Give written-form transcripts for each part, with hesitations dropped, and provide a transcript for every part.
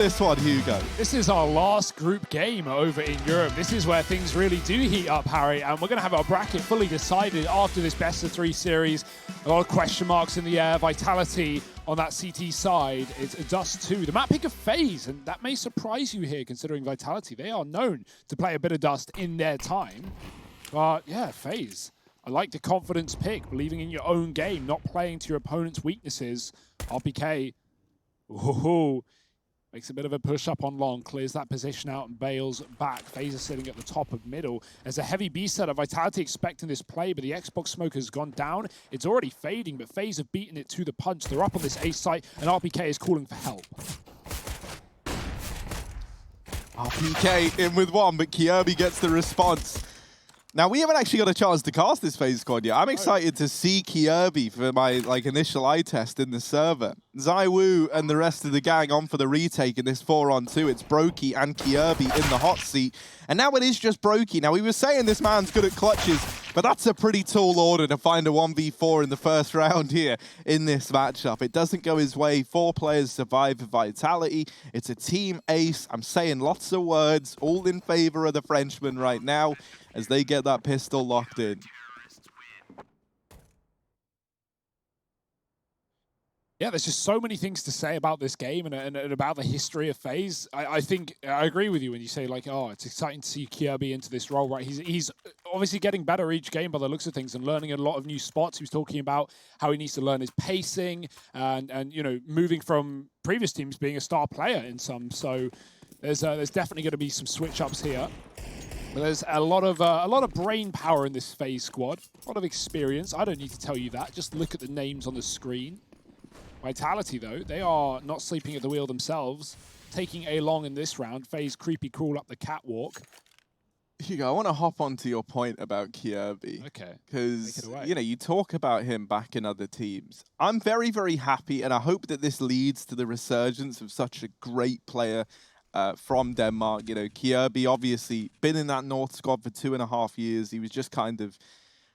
this one, Hugo. This is our last group game over in Europe. This is where things really do heat up, Harry, and we're going to have our bracket fully decided after this best-of-3 series. A lot of question marks in the air. Vitality on that CT side. It's Dust 2. The map pick of FaZe, and that may surprise you here considering Vitality. They are known to play a bit of Dust in their time. But yeah, FaZe. I like the confidence pick, believing in your own game, not playing to your opponent's weaknesses. RPK. Ooh. Makes a bit of a push up on long, clears that position out and bails back. FaZe is sitting at the top of middle. There's a heavy B setup. Vitality expecting this play, but the Xbox smoke has gone down. It's already fading, but FaZe have beaten it to the punch. They're up on this A site, and RPK is calling for help. RPK in with one, but Kirby gets the response. Now, we haven't actually got a chance to cast this FaZe squad yet. I'm excited to see Kirby for my initial eye test in the server. ZywOo and the rest of the gang on for the retake in this 4-on-2. It's Brokey and Kirby in the hot seat. And now it is just Brokey. Now, we were saying this man's good at clutches, but that's a pretty tall order to find a 1v4 in the first round here in this matchup. It doesn't go his way. 4 players survive for Vitality. It's a team ace. I'm saying lots of words, all in favor of the Frenchman right now, as they get that pistol locked in. Yeah, there's just so many things to say about this game and about the history of FaZe. I think I agree with you when you say, like, oh, it's exciting to see Kirby into this role, right? He's obviously getting better each game by the looks of things and learning a lot of new spots. He was talking about how he needs to learn his pacing and you know, moving from previous teams being a star player in some. So there's definitely going to be some switch-ups here. But there's a lot of brain power in this FaZe squad, a lot of experience. I don't need to tell you that. Just look at the names on the screen. Vitality, though, they are not sleeping at the wheel themselves, taking A long in this round. FaZe creepy crawl up the catwalk. Hugo, I want to hop onto your point about Kirby. Okay. Because, you know, you talk about him back in other teams. I'm very, very happy, and I hope that this leads to the resurgence of such a great player from Denmark. You know, Kirby obviously been in that North squad for 2.5 years. He was just kind of,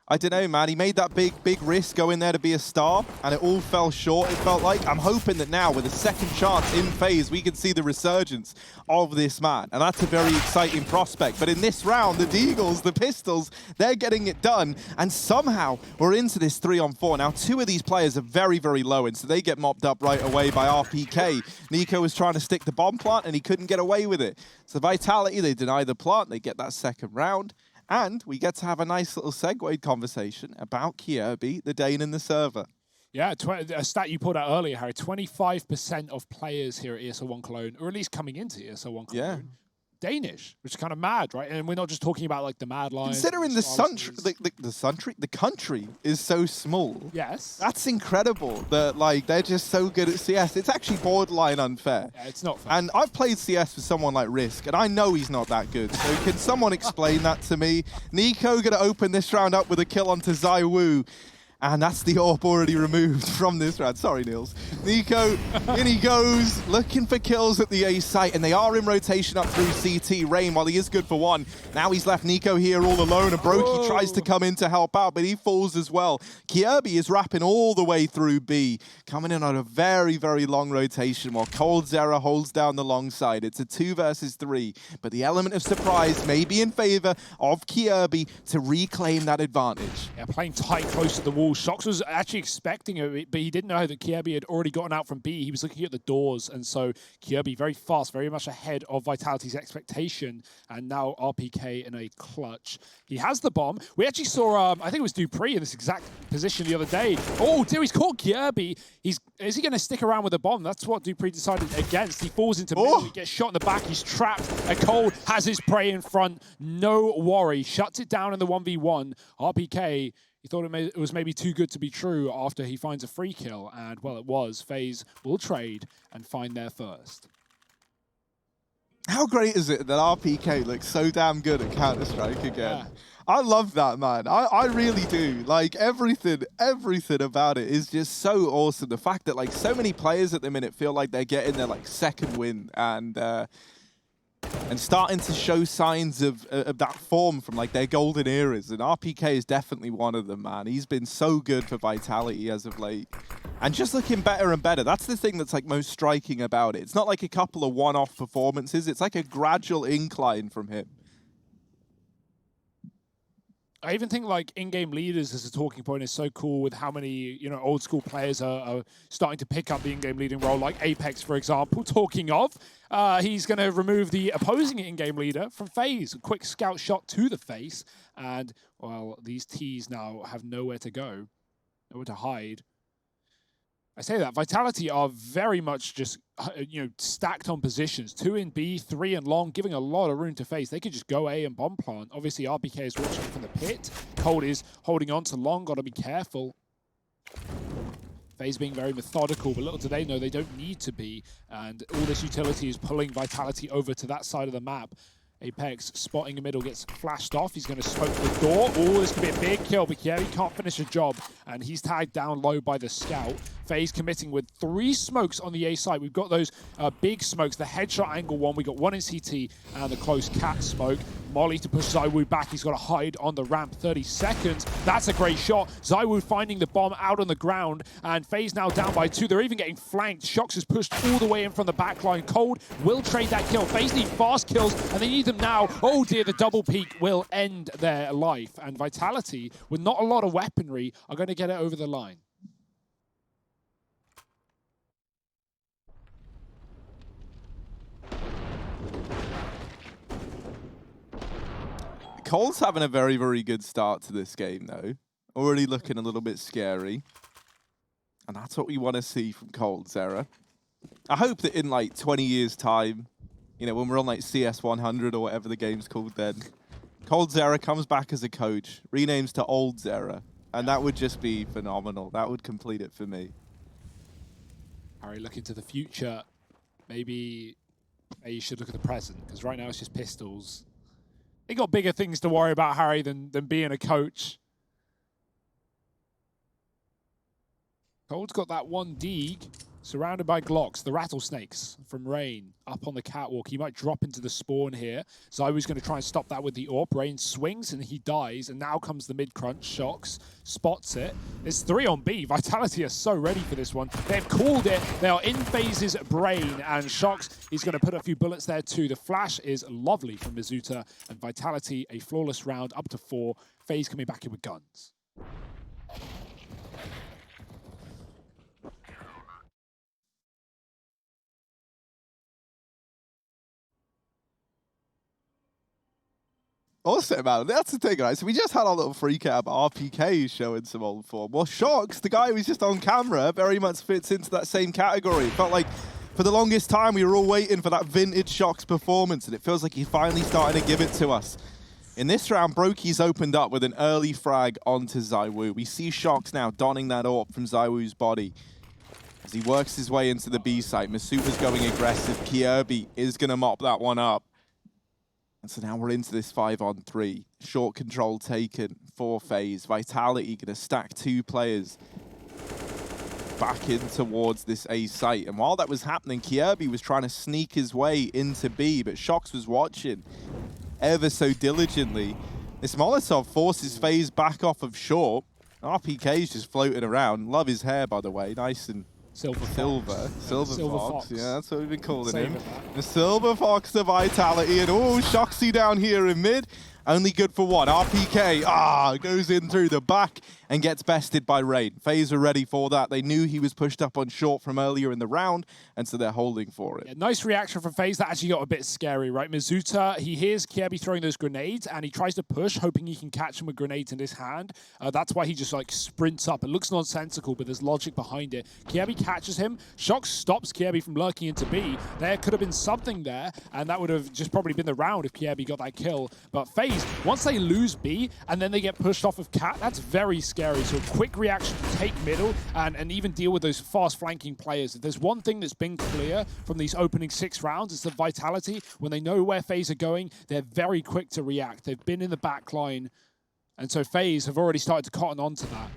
I don't know, man. He made that big risk going there to be a star, and it all fell short, it felt like. I'm hoping that now, with a second chance in FaZe, we can see the resurgence of this man, and that's a very exciting prospect. But in this round, the Deagles, the Pistols, they're getting it done, and somehow we're into this 3-on-4. Now, 2 of these players are very, very low, and so they get mopped up right away by RPK. Nico was trying to stick the bomb plant, and he couldn't get away with it. So Vitality, they deny the plant, they get that second round. And we get to have a nice little segue conversation about Kirby, the Dane in the server. Yeah, a stat you put out earlier, Harry, 25% of players here at ESL 1 Cologne, or at least coming into ESL 1 Cologne, Danish, which is kind of mad, right? And we're not just talking about like the mad lines. Considering the country is so small. Yes. That's incredible that like they're just so good at CS. It's actually borderline unfair. Yeah, it's not fair. And I've played CS with someone like Risk, and I know he's not that good. So can someone explain that to me? Nico gonna open this round up with a kill onto ZywOo. And that's the AWP already removed from this round. Sorry, Niels. Nico, in he goes, looking for kills at the A site, and they are in rotation up through CT. Rain, while he is good for one, now he's left Nico here all alone, and Brokey tries to come in to help out, but he falls as well. Kirby is wrapping all the way through B, coming in on a very, very long rotation, while coldzera holds down the long side. It's a 2 versus 3, but the element of surprise may be in favor of Kirby to reclaim that advantage. Yeah, playing tight, close to the wall. Shox was actually expecting it, but he didn't know that Kirby had already gotten out from B. He was looking at the doors, and so Kirby very fast, very much ahead of Vitality's expectation, and now RPK in a clutch. He has the bomb. We actually saw, I think it was Dupree in this exact position the other day. Oh, dear, he's caught Kirby. Is he going to stick around with the bomb? That's what Dupree decided against. He falls into middle, he gets shot in the back, he's trapped. A Cole has his prey in front. No worry, shuts it down in the 1v1. RPK, he thought it was maybe too good to be true after he finds a free kill, and, well, it was. FaZe will trade and find their first. How great is it that RPK looks so damn good at Counter-Strike again? Yeah. I love that, man. I really do. Like, everything about it is just so awesome. The fact that, like, so many players at the minute feel like they're getting their, like, second win, and starting to show signs of that form from like their golden eras, and RPK is definitely one of them, man. He's been so good for Vitality as of late. And just looking better and better. That's the thing that's like most striking about it. It's not like a couple of one-off performances. It's like a gradual incline from him. I even think like in-game leaders as a talking point is so cool with how many, old school players are starting to pick up the in-game leading role, like Apex, for example. Talking of, he's going to remove the opposing in-game leader from FaZe. A quick scout shot to the face. And, well, these Ts now have nowhere to go, nowhere to hide. I say that Vitality are very much just, stacked on positions. 2 in B, 3 in long, giving a lot of room to FaZe. They could just go A and bomb plant. Obviously, RBK is watching from the pit. Cold is holding on to long. Got to be careful. FaZe being very methodical, but little do they know they don't need to be. And all this utility is pulling Vitality over to that side of the map. Apex spotting a middle, gets flashed off. He's going to smoke the door. Oh, this could be a big kill, but yeah, he can't finish a job. And he's tagged down low by the scout. FaZe committing with 3 smokes on the A side. We've got those big smokes, the headshot angle one. We got 1 in CT and the close cat smoke. Molly to push ZywOo back. He's got to hide on the ramp. 30 seconds. That's a great shot. ZywOo finding the bomb out on the ground. And FaZe now down by 2. They're even getting flanked. Shox is pushed all the way in from the back line. Cold will trade that kill. FaZe need fast kills, and they need them now. Oh dear, the double peak will end their life. And Vitality, with not a lot of weaponry, are going to get it over the line. Cold's having a very, very good start to this game, though. Already looking a little bit scary. And that's what we want to see from Cold, Zera. I hope that in like 20 years' time, when we're on like CS 100 or whatever the game's called then, Cold Zera comes back as a coach, renames to Old Zera, and that would just be phenomenal. That would complete it for me. Harry, looking to the future. Maybe you should look at the present, because right now it's just pistols. They got bigger things to worry about, Harry, than being a coach. Cold's got that one Deeg, surrounded by Glocks, the rattlesnakes from Rain, up on the catwalk. He might drop into the spawn here. ZywOo's going to try and stop that with the AWP. Rain swings and he dies, and now comes the mid-crunch. Shox spots it. It's 3 on B. Vitality are so ready for this one. They've called it. They are in FaZe's brain, and Shox is going to put a few bullets there too. The flash is lovely from Mizuta, and Vitality, a flawless round, up to 4. FaZe coming back in with guns. Also, man, that's the thing, right? So we just had our little freak out about RPK showing some old form. Well, Shox, the guy who was just on camera, very much fits into that same category. It felt like for the longest time we were all waiting for that vintage Shox performance, and it feels like he's finally starting to give it to us. In this round, Brokey's opened up with an early frag onto ZywOo. We see Shox now donning that AWP from ZywOo's body. As he works his way into the B site, Masuta's going aggressive. Kirby is going to mop that one up. And so now we're into this 5-on-3. Short control taken for FaZe. Vitality going to stack 2 players back in towards this A site. And while that was happening, Kirby was trying to sneak his way into B, but Shox was watching ever so diligently. This Molotov forces FaZe back off of short. RPK's just floating around. Love his hair, by the way. Nice and Silver Fox. Yeah, that's what we've been calling him. The Silver Fox of Vitality. And oh, Shoxy down here in mid. Only good for one. RPK, goes in through the back and gets bested by Rain. FaZe are ready for that. They knew he was pushed up on short from earlier in the round, and so they're holding for it. Yeah, nice reaction from FaZe. That actually got a bit scary, right? Mizuta, he hears Kirby throwing those grenades, and he tries to push, hoping he can catch him with grenades in his hand. That's why he just like sprints up. It looks nonsensical, but there's logic behind it. Kirby catches him. Shox stops Kirby from lurking into B. There could have been something there, and that would have just probably been the round if Kirby got that kill. But FaZe, once they lose B and then they get pushed off of Cat, that's very scary. So a quick reaction to take middle and even deal with those fast flanking players. If there's one thing that's been clear from these opening 6 rounds, it's the Vitality. When they know where FaZe are going, they're very quick to react. They've been in the back line, and so FaZe have already started to cotton on to that.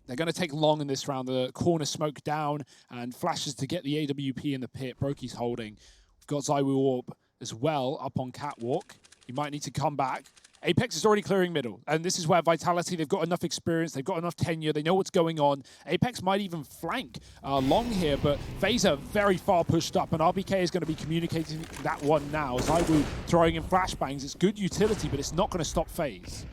They're going to take long in this round. The corner smoke down and flashes to get the AWP in the pit. Brokey's holding. We've got ZywOo AWP as well up on catwalk. He might need to come back. Apex is already clearing middle, and this is where Vitality, they've got enough experience, they've got enough tenure, they know what's going on. Apex might even flank long here, but FaZe are very far pushed up, and RBK is going to be communicating that one now. ZywOo throwing in flashbangs. It's good utility, but it's not going to stop FaZe.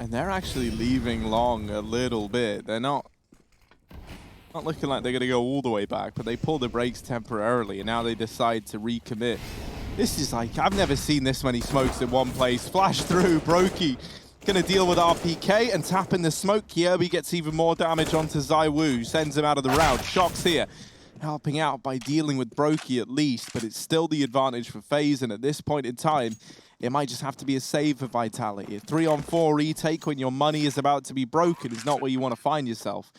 And they're actually leaving long a little bit. They're not looking like they're going to go all the way back, but they pull the brakes temporarily, and now they decide to recommit. This is like, I've never seen this many smokes in one place. Flash through, Brokey going to deal with RPK and tap in the smoke. Kierby gets even more damage onto ZywOo, sends him out of the round. Shox here, helping out by dealing with Brokey at least, but it's still the advantage for FaZe, and at this point in time, it might just have to be a save for Vitality. A 3-on-4 retake when your money is about to be broken is not where you want to find yourself.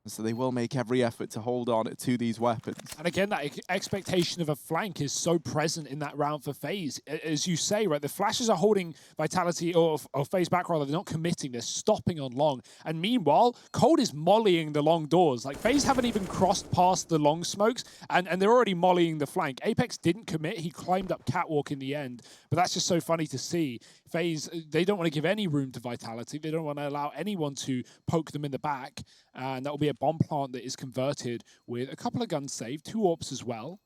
So they will make every effort to hold on to these weapons. And again, that expectation of a flank is so present in that round for FaZe. As you say, right, the flashes are holding Vitality or FaZe back, rather. They're not committing. They're stopping on long. And meanwhile, Cold is mollying the long doors. Like, FaZe haven't even crossed past the long smokes, and they're already mollying the flank. Apex didn't commit. He climbed up catwalk in the end. But that's just so funny to see. FaZe, they don't want to give any room to Vitality. They don't want to allow anyone to poke them in the back. And that will be a bomb plant that is converted with a couple of guns saved, 2 AWPs as well.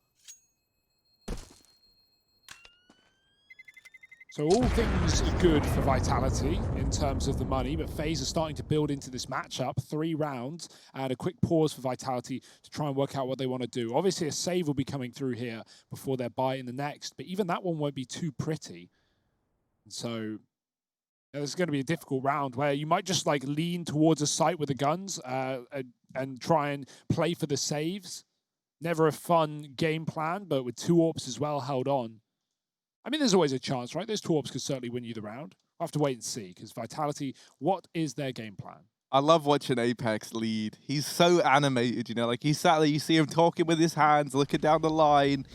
So all things good for Vitality in terms of the money, but FaZe are starting to build into this matchup. 3 rounds and a quick pause for Vitality to try and work out what they want to do. Obviously, a save will be coming through here before their buy in the next, but even that one won't be too pretty. So it's going to be a difficult round where you might just like lean towards a site with the guns and try and play for the saves. Never a fun game plan, but with 2 AWPs as well held on. I mean, there's always a chance, right? Those 2 AWPs could certainly win you the round. I'll have to wait and see, because Vitality, what is their game plan? I love watching Apex lead. He's so animated, you know, like he's sat there, you see him talking with his hands, looking down the line,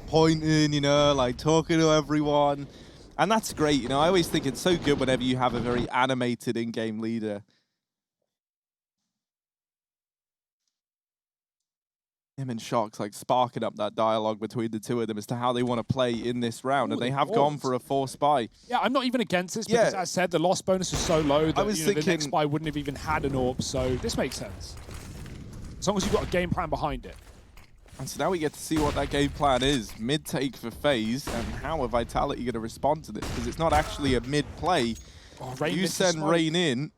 pointing, you know, like talking to everyone. And that's great, you know, I always think it's so good whenever you have a very animated in-game leader. Him and Shox like sparking up that dialogue between the two of them as to how they want to play in this round. And they have gone for a forced buy. Yeah, I'm not even against this because, as I said, the loss bonus is so low that the next buy wouldn't have even had an AWP. So this makes sense. As long as you've got a game plan behind it. And so now we get to see what that game plan is. Mid-take for FaZe, and how are Vitality going to respond to this? Because it's not actually a mid-play. You send Rain in,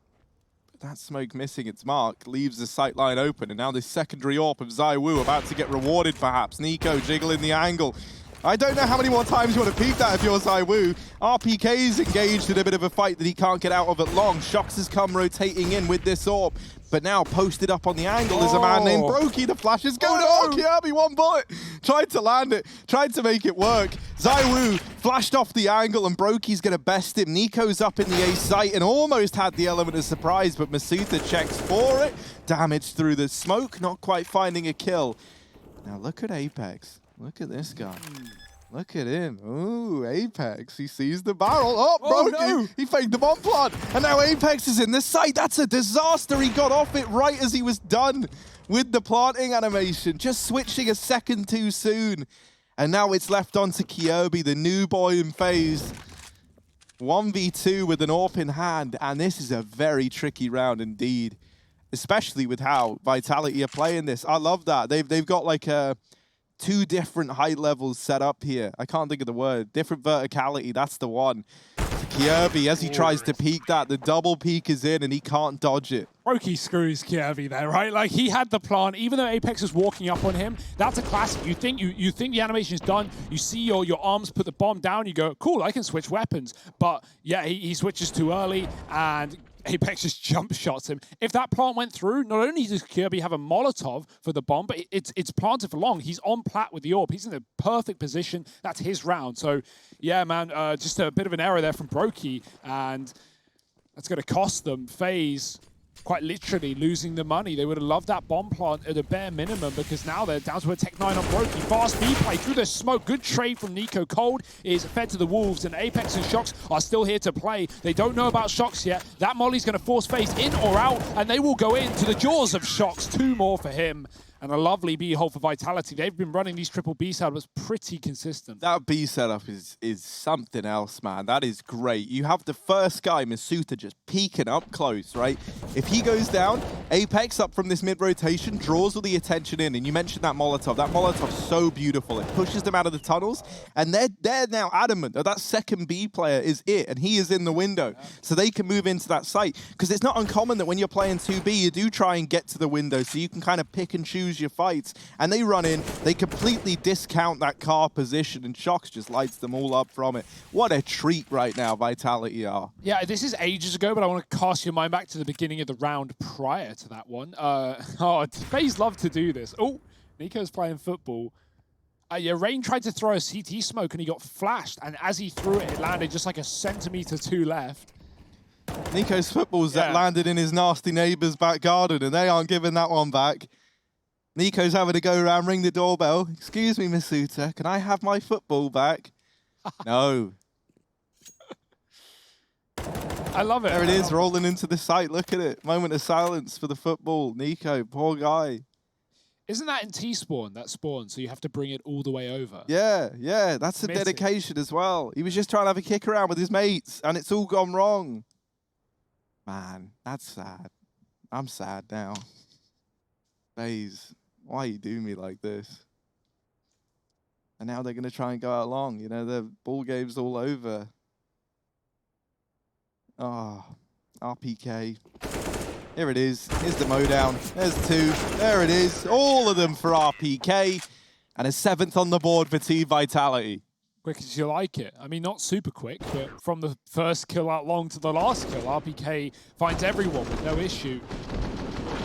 but that smoke missing its mark, leaves the sight line open, and now this secondary AWP of ZywOo about to get rewarded perhaps. Nico jiggling the angle. I don't know how many more times you want to peek that if you're ZywOo. RPK's engaged in a bit of a fight that he can't get out of at long. Shox has come rotating in with this AWP. But now posted up on the angle is a man named Brokey. The flash is going to Kierby, 1 bullet. Tried to land it, tried to make it work. ZywOo flashed off the angle and Brokey's going to best him. Nico's up in the A site and almost had the element of surprise, but Masuta checks for it. Damage through the smoke, not quite finding a kill. Now look at Apex. Look at this guy. Look at him. Ooh, Apex. He sees the barrel. Oh, Brokey. No. He faked the bomb plant. And now Apex is in the site. That's a disaster. He got off it right as he was done with the planting animation. Just switching a second too soon. And now it's left on to Kierby, the new boy in FaZe. 1v2 with an AWP in hand. And this is a very tricky round indeed. Especially with how Vitality are playing this. I love that. They've got like a 2 different height levels set up here. I can't think of the word. Different verticality, that's the one. Kierby, as he tries to peek that, the double peek is in and he can't dodge it. Brokey screws Kierby there, right? Like, he had the plant, even though Apex was walking up on him. That's a classic. You think the animation is done, you see your arms put the bomb down, you go, cool, I can switch weapons. But yeah, he switches too early and Apex just jump shots him. If that plant went through, not only does Kierby have a Molotov for the bomb, but it's planted for long. He's on plat with the AWP. He's in the perfect position. That's his round. So, yeah, man, just a bit of an error there from Brokey, and that's going to cost them. FaZe quite literally losing the money. They would have loved that bomb plant at a bare minimum because now they're down to a Tech 9 on Brokey. Fast B play through the smoke. Good trade from Nico. Cold is fed to the Wolves, and Apex and Shox are still here to play. They don't know about Shox yet. That molly's going to force FaZe in or out, and they will go into the jaws of Shox. 2 more for him. and a lovely B hold for Vitality. They've been running these triple B setups pretty consistent. That B setup is something else, man. That is great. You have the first guy, Masuta, just peeking up close, right? If he goes down, Apex up from this mid-rotation draws all the attention in. And you mentioned that Molotov. That Molotov's so beautiful. It pushes them out of the tunnels, and they're now adamant that that second B player is it, and he is in the window. Yeah. So they can move into that site. Because it's not uncommon that when you're playing 2B, you do try and get to the window so you can kind of pick and choose your fights. And they run in, they completely discount that car position, and Shox just lights them all up from it. What a treat right now Vitality are. Yeah, this is ages ago, but I want to cast your mind back to the beginning of the round prior to that one. FaZe love to do this. Oh, Nico's playing football. Yeah, Rain tried to throw a CT smoke and he got flashed, and as he threw it, it landed just like a centimeter to left. Nico's footballs that landed in his nasty neighbour's back garden, and they aren't giving that one back. Nico's having to go around, ring the doorbell. Excuse me, Masuta, can I have my football back? No. I love it. There it is, rolling into the site. Look at it. Moment of silence for the football. Nico, poor guy. Isn't that in T-spawn, that spawn, so you have to bring it all the way over? Yeah, that's a dedication as well. He was just trying to have a kick around with his mates, and it's all gone wrong. Man, that's sad. I'm sad now. FaZe, why you do me like this? And now they're going to try and go out long. You know, the ball game's all over. Oh, RPK. Here it is. Here's the mowdown. There's two. There it is. All of them for RPK. And a 7th on the board for Team Vitality. Quick as you like it. I mean, not super quick, but from the first kill out long to the last kill, RPK finds everyone with no issue.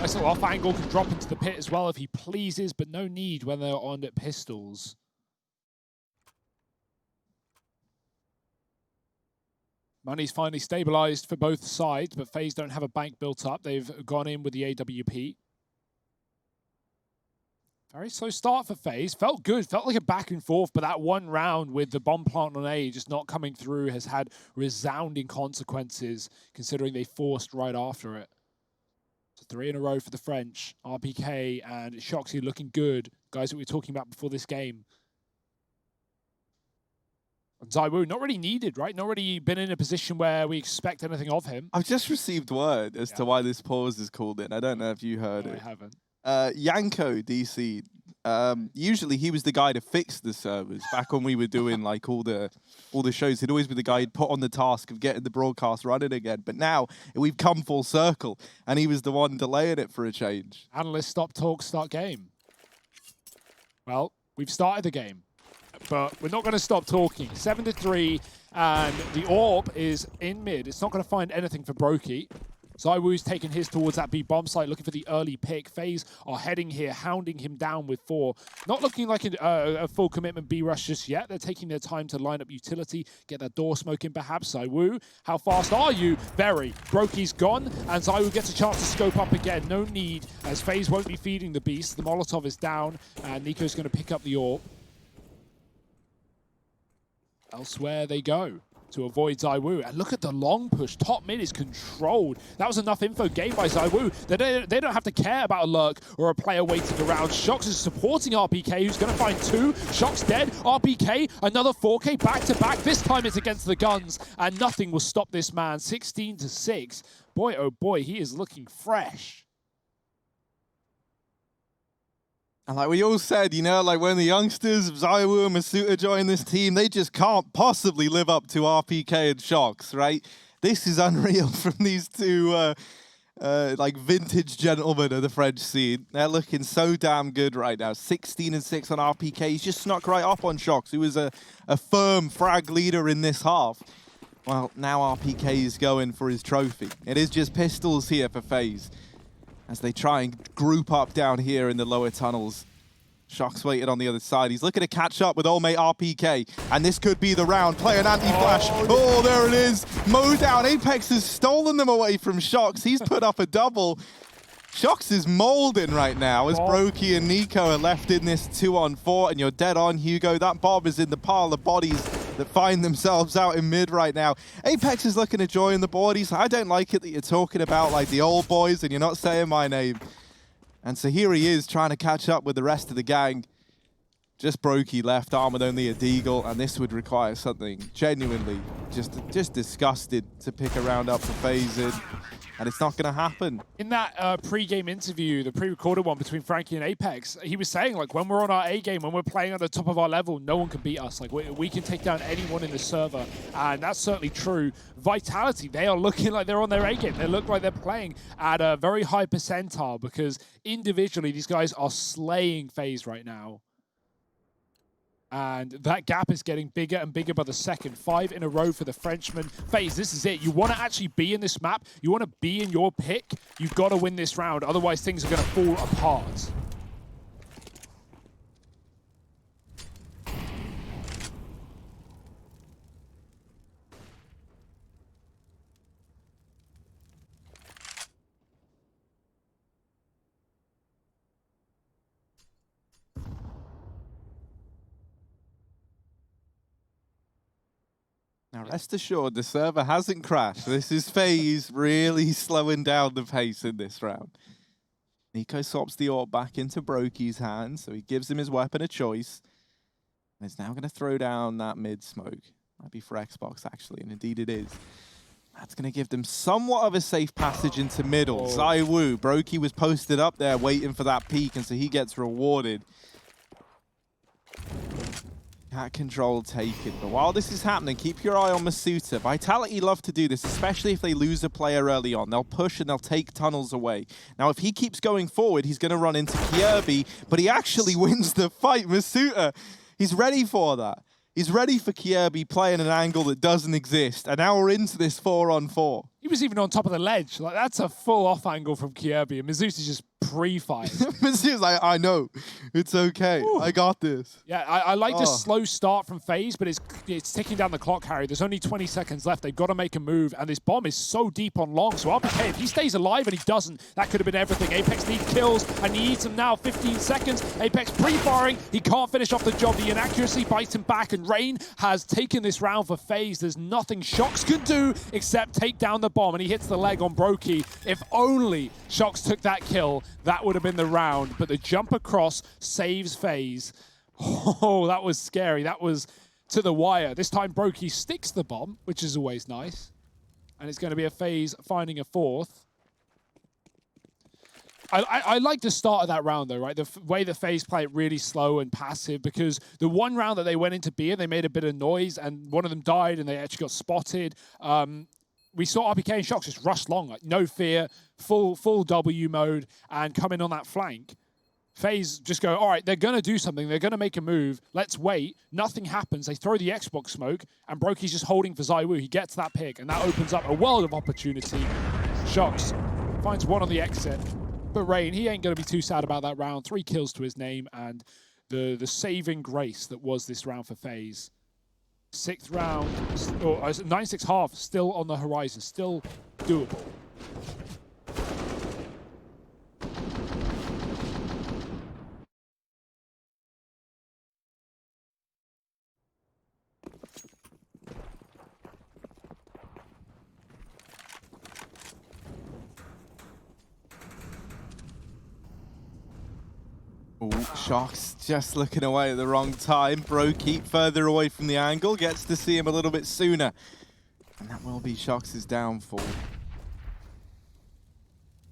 Nice little off angle, can drop into the pit as well if he pleases, but no need when they're on at pistols. Money's finally stabilized for both sides, but FaZe don't have a bank built up. They've gone in with the AWP. Very slow start for FaZe. Felt good, felt like a back and forth, but that one round with the bomb plant on A just not coming through has had resounding consequences, considering they forced right after it. So 3 in a row for the French. RPK and Shoxy looking good. Guys that we were talking about before this game. And ZywOo, not really needed, right? Not really been in a position where we expect anything of him. I've just received word as to why this pause is called in. I don't know if you heard it. I haven't. Yanko DC. Usually he was the guy to fix the servers back when we were doing like all the shows. He'd always be the guy who'd put on the task of getting the broadcast running again. But now we've come full circle, and he was the one delaying it for a change. Analysts stop talk, start game. Well, we've started the game, but we're not going to stop talking. 7-3, and the orb is in mid. It's not going to find anything for Brokey. ZywOo's taking his towards that B bomb site, looking for the early pick. FaZe are heading here, hounding him down with 4. Not looking like a full commitment B rush just yet. They're taking their time to line up utility, get that door smoke in perhaps. ZywOo, how fast are you? Very. Brokey's gone, and ZywOo gets a chance to scope up again. No need, as FaZe won't be feeding the beast. The Molotov is down, and Nico's going to pick up the orb. Elsewhere they go to avoid ZywOo. And look at the long push. Top mid is controlled. That was enough info gained by ZywOo. They don't have to care about a lurk or a player waiting around. Shox is supporting RPK, who's going to find 2. Shox dead. RPK, another 4K back-to-back. This time it's against the guns, and nothing will stop this man. 16-6. Boy, oh boy, he is looking fresh. And like we all said, you know, like when the youngsters of ZywOo and Masuta join this team, they just can't possibly live up to RPK and Shox, right? This is unreal from these two like vintage gentlemen of the French scene. They're looking so damn good right now. 16-6 on RPK. He's just snuck right up on Shox, who was a firm frag leader in this half. Well, now RPK is going for his trophy. It is just pistols here for FaZe, as they try and group up down here in the lower tunnels. Shox waited on the other side. He's looking to catch up with old mate RPK, and this could be the round. Play an anti-flash. Oh, there it is. Mow down. Apex has stolen them away from Shox. He's put up a double. Shox is molding right now as Brokey and Nico are left in this 2-on-4, and you're dead on, Hugo. That bomb is in the pile of bodies that find themselves out in mid right now. Apex is looking to join the board. He's like, I don't like it that you're talking about like the old boys and you're not saying my name. And so here he is trying to catch up with the rest of the gang. Just Brokey left, arm with only a deagle, and this would require something genuinely just disgusted to pick a round up for FaZe in, and it's not going to happen. In that pre-game interview, the pre-recorded one between Frankie and Apex, he was saying, like, when we're on our A game, when we're playing at the top of our level, no one can beat us. Like, we can take down anyone in the server, and that's certainly true. Vitality, they are looking like they're on their A game. They look like they're playing at a very high percentile because individually, these guys are slaying FaZe right now. And that gap is getting bigger and bigger by the second. 5 in a row for the Frenchman. FaZe, this is it. You want to actually be in this map. You want to be in your pick. You've got to win this round. Otherwise, things are going to fall apart. Now, rest assured, the server hasn't crashed. This is FaZe really slowing down the pace in this round. Nico swaps the AWP back into Brokey's hands, so he gives him his weapon of choice. And is now going to throw down that mid smoke. Might be for Xbox, actually, and indeed it is. That's going to give them somewhat of a safe passage into middle. Oh. Zywoo, Brokey was posted up there waiting for that peek, and so he gets rewarded. Cat control taken. But while this is happening, keep your eye on Masuta. Vitality love to do this, especially if they lose a player early on. They'll push and they'll take tunnels away. Now, if he keeps going forward, he's going to run into Kierby, but he actually wins the fight. Masuta, he's ready for that. He's ready for Kierby playing an angle that doesn't exist. And now we're into this 4-on-4. He was even on top of the ledge. Like, that's a full off angle from Kierby, and Masuto's just pre-fired. Masuto's like, I know. It's okay. Ooh. I got this. Yeah, I like the slow start from FaZe, but it's ticking down the clock, Harry. There's only 20 seconds left. They've got to make a move, and this bomb is so deep on long. So RPK, if he stays alive and he doesn't, that could have been everything. Apex needs kills, and he needs them now. 15 seconds. Apex pre-firing. He can't finish off the job. The inaccuracy bites him back, and Rain has taken this round for FaZe. There's nothing Shox can do except take down the bomb, and he hits the leg on Brokey. If only Shox took that kill, that would have been the round, but the jump across saves FaZe. Oh, that was scary. That was to the wire. This time Brokey sticks the bomb, which is always nice. And it's going to be a FaZe finding a fourth. I like the start of that round, though, right? The way the FaZe play it really slow and passive, because the one round that they went into B and they made a bit of noise, and one of them died, and they actually got spotted. We saw RPK and Shox just rush long, like no fear, full W mode, and come in on that flank. FaZe just go, all right, they're going to do something. They're going to make a move. Let's wait. Nothing happens. They throw the Xbox smoke, and Brokey's just holding for Zywoo. He gets that pick, and that opens up a world of opportunity. Shox finds one on the exit. But Rain, he ain't going to be too sad about that round. 3 kills to his name, and the saving grace that was this round for FaZe. 6th round, or 9-6 half, still on the horizon, still doable. Ooh, Shox just looking away at the wrong time. Brokey further away from the angle, gets to see him a little bit sooner. And that will be Shox's downfall.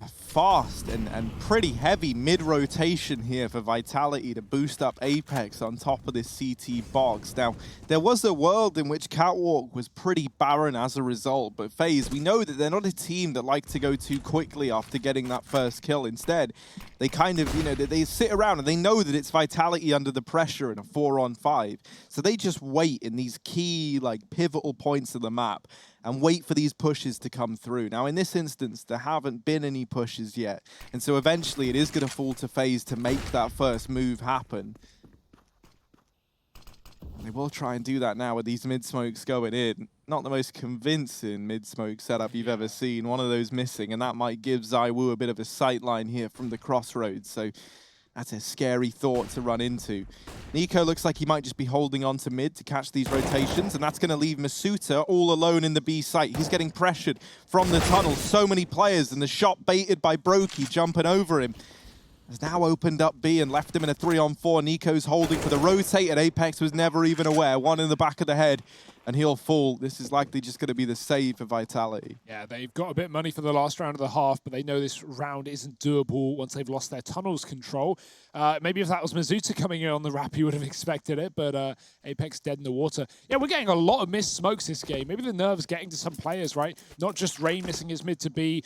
A fast and pretty heavy mid-rotation here for Vitality to boost up Apex on top of this CT box. Now, there was a world in which Catwalk was pretty barren as a result, but FaZe, we know that they're not a team that like to go too quickly after getting that first kill. Instead, they kind of, you know, they sit around and they know that it's Vitality under the pressure in a 4-on-5. So they just wait in these key, like, pivotal points of the map and wait for these pushes to come through. Now, in this instance, there haven't been any pushes yet. And so eventually it is going to fall to FaZe to make that first move happen. They will try and do that now with these mid-smokes going in. Not the most convincing mid-smoke setup you've ever seen. One of those missing, and that might give Zywoo a bit of a sight line here from the crossroads. So that's a scary thought to run into. Nico looks like he might just be holding on to mid to catch these rotations, and that's going to leave Masuta all alone in the B site. He's getting pressured from the tunnel. So many players, and the shot baited by Brokey jumping over him. has now opened up B and left him in a 3-on-4. Nico's holding for the rotate, and Apex was never even aware. One in the back of the head, and he'll fall. This is likely just going to be the save for Vitality. Yeah, they've got a bit of money for the last round of the half, but they know this round isn't doable once they've lost their tunnels control. Maybe if that was Mizuta coming in on the wrap, you would have expected it, but Apex dead in the water. Yeah, we're getting a lot of missed smokes this game. Maybe the nerves getting to some players, right? Not just Rain missing his mid to B.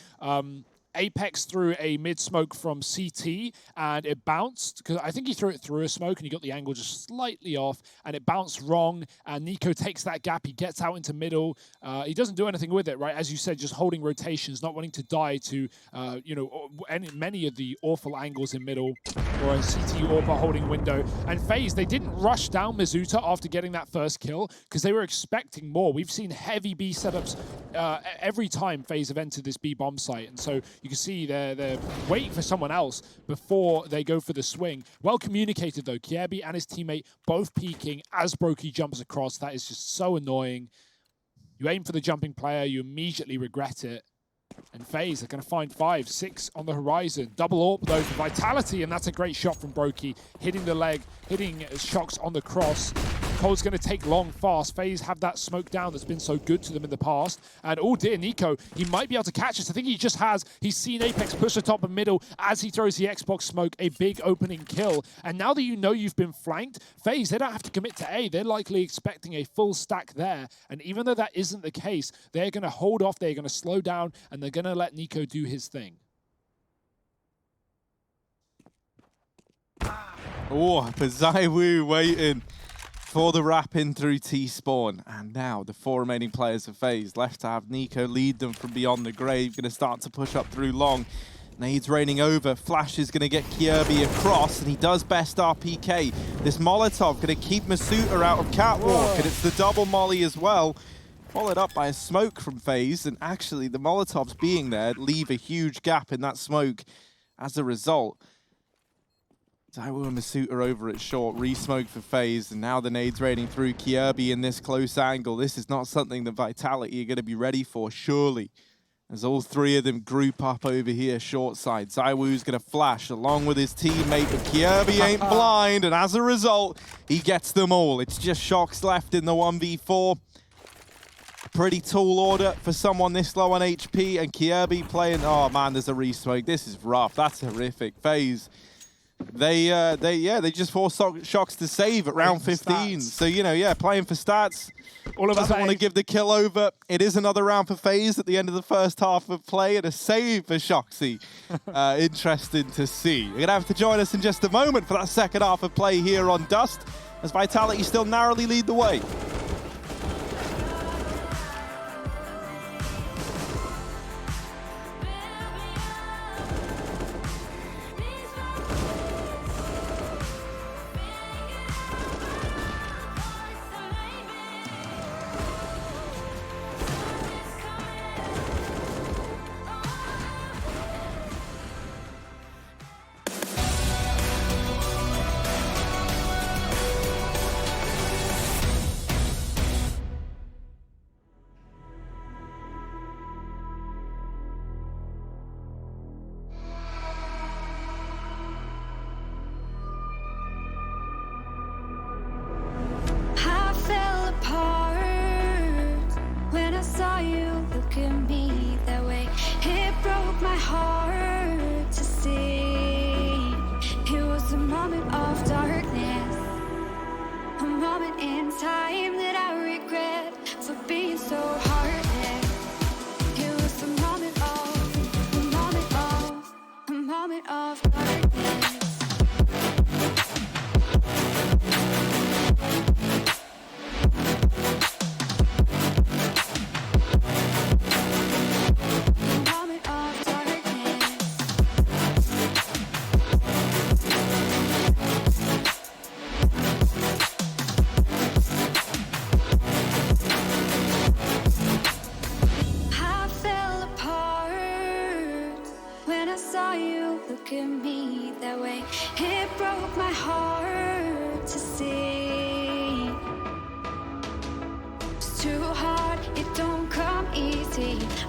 Apex threw a mid smoke from CT and it bounced because I think he threw it through a smoke and he got the angle just slightly off and it bounced wrong. And Nico takes that gap. He gets out into middle. He doesn't do anything with it, right? As you said, just holding rotations, not wanting to die to, many of the awful angles in middle or a CT AWP holding window. And FaZe, they didn't rush down Mizuta after getting that first kill because they were expecting more. We've seen heavy B setups every time FaZe have entered this B bomb site. And so you can see they're waiting for someone else before they go for the swing. Well communicated though. Kierby and his teammate both peeking as Brokey jumps across. That is just so annoying. You aim for the jumping player, you immediately regret it. And FaZe are going to find 5, 6 on the horizon. Double AWP though for Vitality, and that's a great shot from Brokey. Hitting the leg, hitting Shocks on the cross. Cold's going to take long, fast. FaZe have that smoke down that's been so good to them in the past. And oh dear, Nico, he might be able to catch us. I think he just has. He's seen Apex push the top and middle as he throws the Xbox smoke, a big opening kill. And now that you know you've been flanked, FaZe, they don't have to commit to A. They're likely expecting a full stack there. And even though that isn't the case, they're going to hold off, they're going to slow down, and they're going to let Nico do his thing. Oh, for ZywOo waiting for the wrap in through T-spawn. And now the 4 remaining players of FaZe left to have Nico lead them from beyond the grave. Going to start to push up through long. Nades raining over. Flash is going to get Kierby across, and he does best RPK. This Molotov going to keep Masuta out of Catwalk, and it's the double molly as well. Followed up by a smoke from FaZe, and actually the Molotovs being there leave a huge gap in that smoke as a result. ZywOo and Masuta over at short, re-smoke for FaZe, and now the nades raining through Kierby in this close angle. This is not something that Vitality are going to be ready for, surely. As all 3 of them group up over here, short side. ZywOo's going to flash along with his teammate, but Kierby ain't blind, and as a result, he gets them all. It's just Shocks left in the 1v4. Pretty tall order for someone this low on HP, and Kierby playing, oh man, there's a re-smoke. This is rough, that's horrific. FaZe, they just forced Shocks to save at round 15. So, playing for stats. All of us doesn't want to give the kill over. It is another round for FaZe at the end of the first half of play, and a save for Shoxy. Interesting to see. You're going to have to join us in just a moment for that second half of play here on Dust, as Vitality still narrowly lead the way.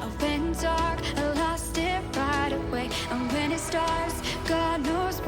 I went dark, I lost it right away. And when it starts, God knows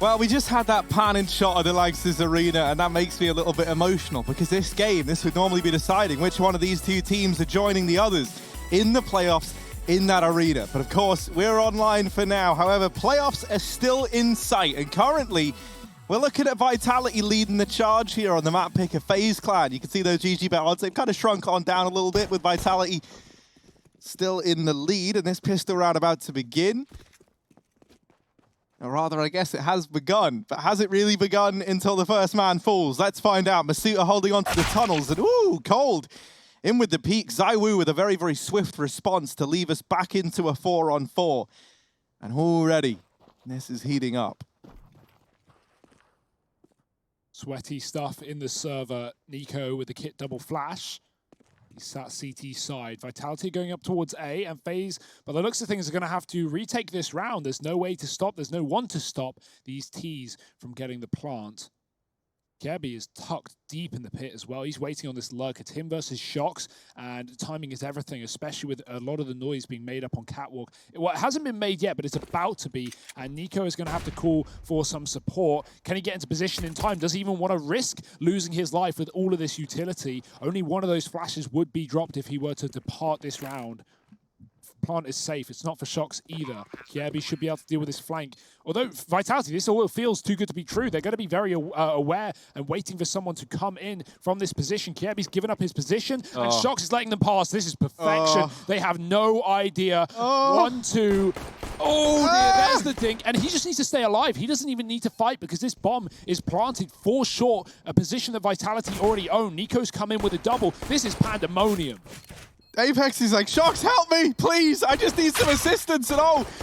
Well, we just had that panning shot of the Lags's arena, and that makes me a little bit emotional because this game, this would normally be deciding which one of these two teams are joining the others in the playoffs in that arena. But of course, we're online for now. However, playoffs are still in sight, and currently, we're looking at Vitality leading the charge here on the map pick of FaZe Clan. You can see those GG bet odds. They've kind of shrunk on down a little bit with Vitality still in the lead, and this pistol round about to begin. Or rather, I guess it has begun, but has it really begun until the first man falls? Let's find out. Masuta holding on to the tunnels, and ooh, cold. In with the peak, ZywOo with a very, very swift response to leave us back into a 4-on-4. And already, this is heating up. Sweaty stuff in the server. Nico with the kit double flash. He's sat CT side. Vitality going up towards A, and FaZe, by the looks of things, are going to have to retake this round. There's no way to stop. There's no one to stop these Ts from getting the plant. Kirby is tucked deep in the pit as well. He's waiting on this lurk. It's him versus Shox, and timing is everything, especially with a lot of the noise being made up on Catwalk. Well, it hasn't been made yet, but it's about to be, and Nico is going to have to call for some support. Can he get into position in time? Does he even want to risk losing his life with all of this utility? Only one of those flashes would be dropped if he were to depart this round. Plant is safe. It's not for Shox either. Kirby should be able to deal with this flank. Although Vitality, this all feels too good to be true. They're going to be very aware and waiting for someone to come in from this position. Kirby's given up his position, and Shox is letting them pass. This is perfection. They have no idea. 1, 2. There's the thing. And he just needs to stay alive. He doesn't even need to fight because this bomb is planted for short, a position that Vitality already own. Nico's come in with a double. This is pandemonium. Apex is like, Shox, help me, please. I just need some assistance. And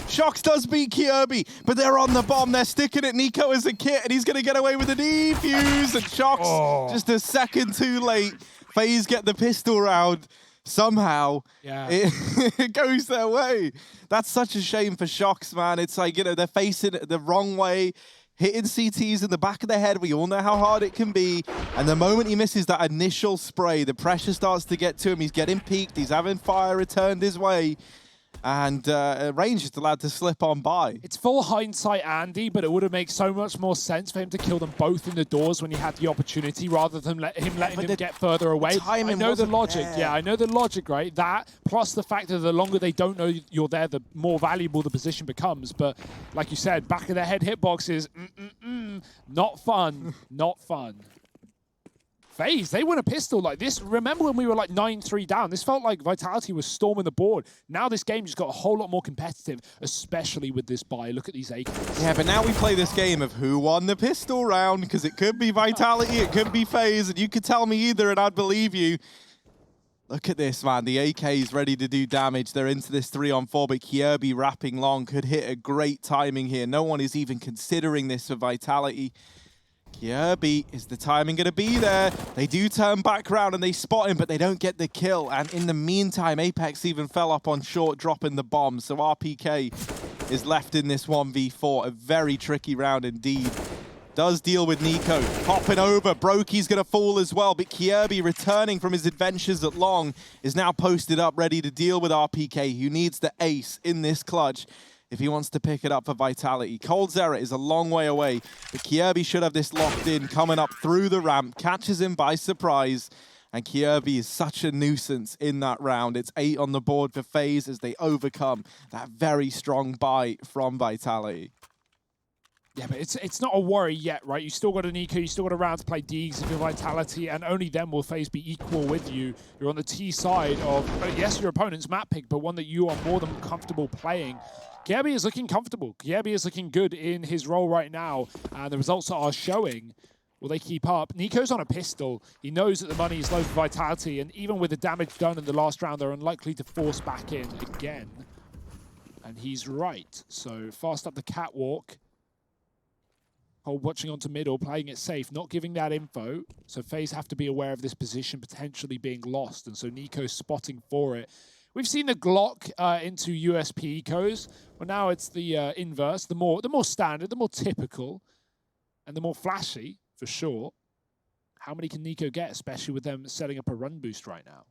Shox does beat Kirby, but they're on the bomb. They're sticking at Nico as a kit, and he's going to get away with a defuse. And Shox, just a second too late. FaZe get the pistol round. Somehow, it goes their way. That's such a shame for Shox, man. It's like, they're facing it the wrong way. Hitting CTs in the back of the head. We all know how hard it can be. And the moment he misses that initial spray, the pressure starts to get to him. He's getting peaked. He's having fire returned his way. And Range is allowed to slip on by. It's full hindsight, Andy, but it would have made so much more sense for him to kill them both in the doors when he had the opportunity, rather than letting them get further away. I know the logic. There. Yeah, I know the logic, right? That, plus the fact that the longer they don't know you're there, the more valuable the position becomes. But like you said, back of the head hitboxes, not fun. Not fun. FaZe, they win a pistol like this. Remember when we were like 9-3 down? This felt like Vitality was storming the board. Now this game just got a whole lot more competitive, especially with this buy. Look at these AKs. Yeah, but now we play this game of who won the pistol round, because it could be Vitality, it could be FaZe, and you could tell me either and I'd believe you. Look at this, man. The AK is ready to do damage. They're into this 3-on-4, but Kirby wrapping long could hit a great timing here. No one is even considering this for Vitality. Kirby, is the timing going to be there? They do turn back around and they spot him, but they don't get the kill. And in the meantime, Apex even fell up on short, dropping the bomb. So RPK is left in this 1v4. A very tricky round indeed. Does deal with Nico. Popping over. Brokey's going to fall as well. But Kirby, returning from his adventures at Long, is now posted up, ready to deal with RPK, who needs the ace in this clutch if he wants to pick it up for Vitality. coldzera is a long way away, but Kirby should have this locked in, coming up through the ramp, catches him by surprise, and Kirby is such a nuisance in that round. It's 8 on the board for FaZe as they overcome that very strong buy from Vitality. Yeah, but it's not a worry yet, right? You still got a Nico, you still got a round to play Deegs if you're Vitality, and only then will FaZe be equal with you. You're on the T side of, yes, your opponent's map pick, but one that you are more than comfortable playing. Kirby is looking comfortable. Kirby is looking good in his role right now, and the results are showing. Will they keep up? Nico's on a pistol. He knows that the money is low for Vitality, and even with the damage done in the last round, they're unlikely to force back in again. And he's right. So fast up the catwalk. Hold watching onto middle, playing it safe, not giving that info. So FaZe have to be aware of this position potentially being lost, and so Nico's spotting for it. We've seen the Glock into USP ecos. Well, now it's the inverse, the more standard, the more typical, and the more flashy, for sure. How many can Nico get, especially with them setting up a run boost right now?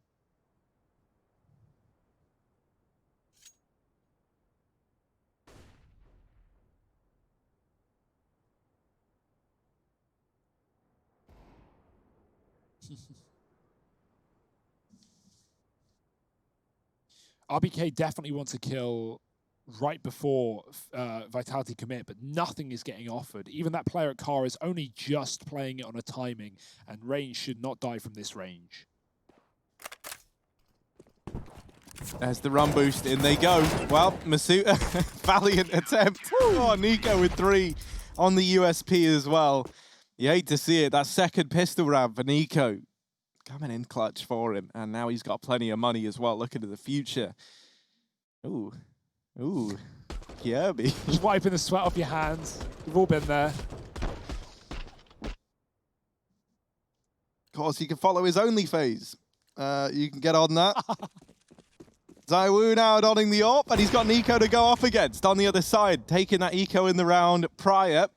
RBK definitely wants to kill right before Vitality commit, but nothing is getting offered. Even that player at Car is only just playing it on a timing, and range should not die from this range. There's the run boost, in they go. Well, Masuta, valiant attempt. Oh, Nico with 3 on the USP as well. You hate to see it, that second pistol round for Nico. Coming in clutch for him, and now he's got plenty of money as well, looking to the future. Ooh, ooh, Kirby. Just wiping the sweat off your hands. We've all been there. Of course, you can follow his OnlyFaze. You can get on that. Zaiwu now donning the AWP, and he's got Nico to go up against on the other side, taking that eco in the round prior.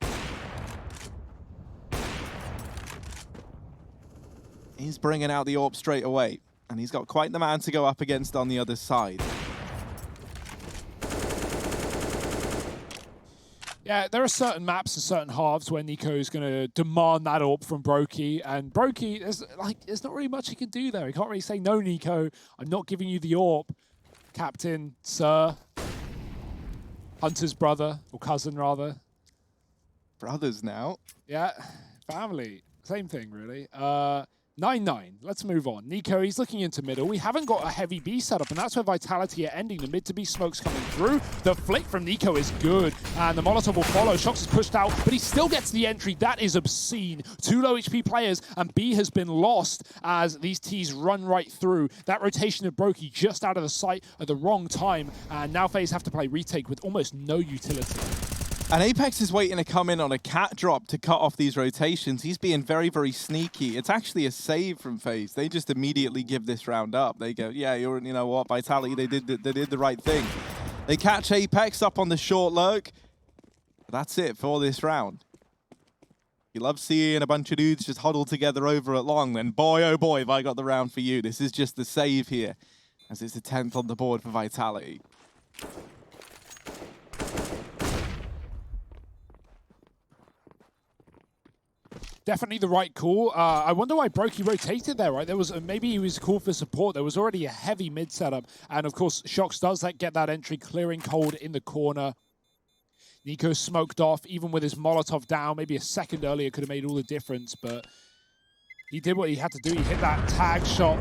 He's bringing out the AWP straight away, and he's got quite the man to go up against on the other side. Yeah, there are certain maps and certain halves where Nico is going to demand that AWP from Brokey, and Brokey, there's not really much he can do there. He can't really say, no, Nico, I'm not giving you the AWP. Captain, sir, Hunter's brother, or cousin, rather. Brothers now. Yeah, family. Same thing, really. 9-9. Let's move on. Nico, he's looking into middle. We haven't got a heavy B setup, and that's where Vitality are ending. The mid to B smokes coming through. The flick from Nico is good, and the Molotov will follow. Shox is pushed out, but he still gets the entry. That is obscene. 2 low HP players, and B has been lost as these Ts run right through. That rotation of Brokey just out of the sight at the wrong time, and now FaZe have to play retake with almost no utility. And Apex is waiting to come in on a cat drop to cut off these rotations. He's being very, very sneaky. It's actually a save from FaZe. They just immediately give this round up. They go, yeah, you know what, Vitality, they did the right thing. They catch Apex up on the short lurk. That's it for this round. You love seeing a bunch of dudes just huddle together over at long, then boy, oh boy, have I got the round for you. This is just the save here, as it's the 10th on the board for Vitality. Definitely the right call. I wonder why Brokey rotated there, right? There was maybe he was called for support. There was already a heavy mid setup. And of course, Shox does get that entry, clearing cold in the corner. Nico smoked off, even with his Molotov down. Maybe a second earlier could have made all the difference, but he did what he had to do. He hit that tag shot.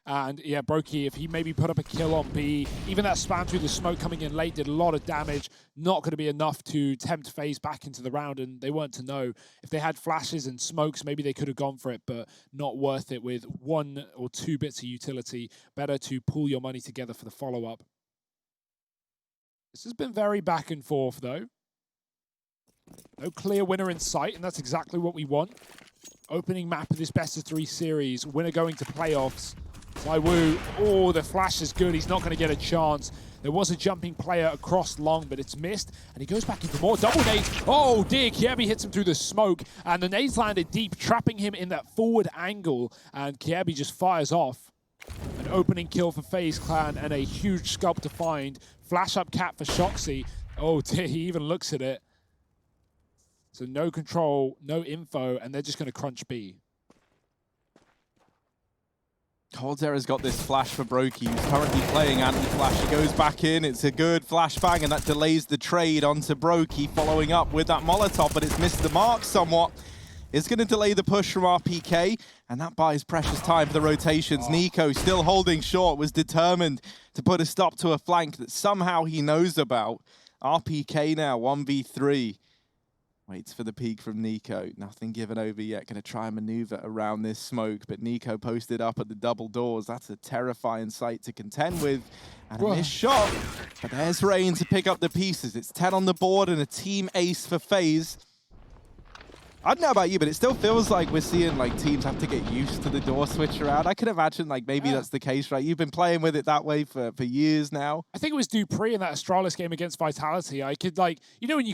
And yeah, Brokey, if he maybe put up a kill on B, even that spam through the smoke coming in late did a lot of damage. Not going to be enough to tempt FaZe back into the round, and they weren't to know. If they had flashes and smokes, maybe they could have gone for it, but not worth it with 1 or 2 bits of utility. Better to pool your money together for the follow-up. This has been very back and forth, though. No clear winner in sight, and that's exactly what we want. Opening map of this best-of-3 series, winner going to playoffs. Zaiwu, oh, the flash is good. He's not going to get a chance. There was a jumping player across long, but it's missed. And he goes back into more double nades. Oh, dear. Kirby hits him through the smoke. And the nades landed deep, trapping him in that forward angle. And Kirby just fires off. An opening kill for FaZe Clan and a huge scalp to find. Flash up cap for Shoxy. Oh, dear. He even looks at it. So no control, no info, and they're just going to crunch B. Coldzera's got this flash for Brokey. He's currently playing anti-flash. He goes back in. It's a good flashbang, and that delays the trade onto Brokey, following up with that Molotov, but it's missed the mark somewhat. It's going to delay the push from RPK, and that buys precious time for the rotations. Nico, still holding short, was determined to put a stop to a flank that somehow he knows about. RPK now, 1v3. Waits for the peek from Nico. Nothing given over yet. Going to try and maneuver around this smoke, but Nico posted up at the double doors. That's a terrifying sight to contend with. And a missed shot. But there's Rain to pick up the pieces. It's 10 on the board and a team ace for FaZe. I don't know about you, but it still feels like we're seeing teams have to get used to the door switch around. I can imagine maybe that's the case, right? You've been playing with it that way for years now. I think it was Dupree in that Astralis game against Vitality. I could you know when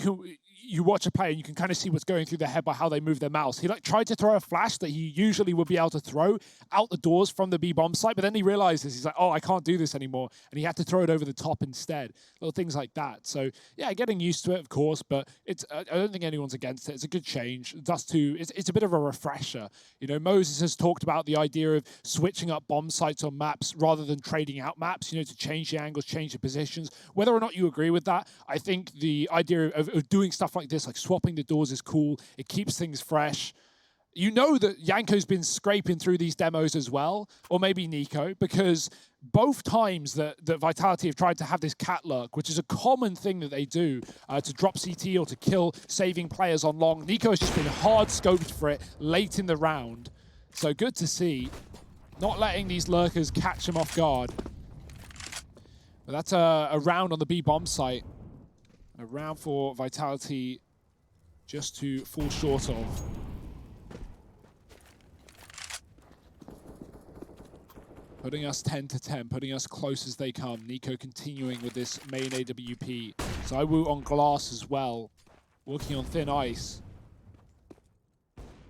you watch a player and you can kind of see what's going through their head by how they move their mouse. He like tried to throw a flash that he usually would be able to throw out the doors from the B bomb site, but then he realizes he's like, oh, I can't do this anymore, and he had to throw it over the top instead. Little things like that. So yeah, getting used to it, of course, but it's I don't think anyone's against it. It's a good change. Dust 2, it's a bit of a refresher. You know, Moses has talked about the idea of switching up bomb sites on maps rather than trading out maps, you know, to change the angles, change the positions. Whether or not you agree with that, I think the idea of doing stuff like this, like swapping the doors, is cool. It keeps things fresh. You know that Yanko's been scraping through these demos as well, or maybe Nico, because both times that Vitality have tried to have this cat lurk, which is a common thing that they do, to drop CT or to kill saving players on long, Nico has just been hard scoped for it late in the round. So good to see. Not letting these lurkers catch him off guard. But that's a round on the B bomb site. A round for Vitality just to fall short of. Putting us 10-10, putting us close as they come. Nico continuing with this main AWP. ZywOo on glass as well, working on thin ice.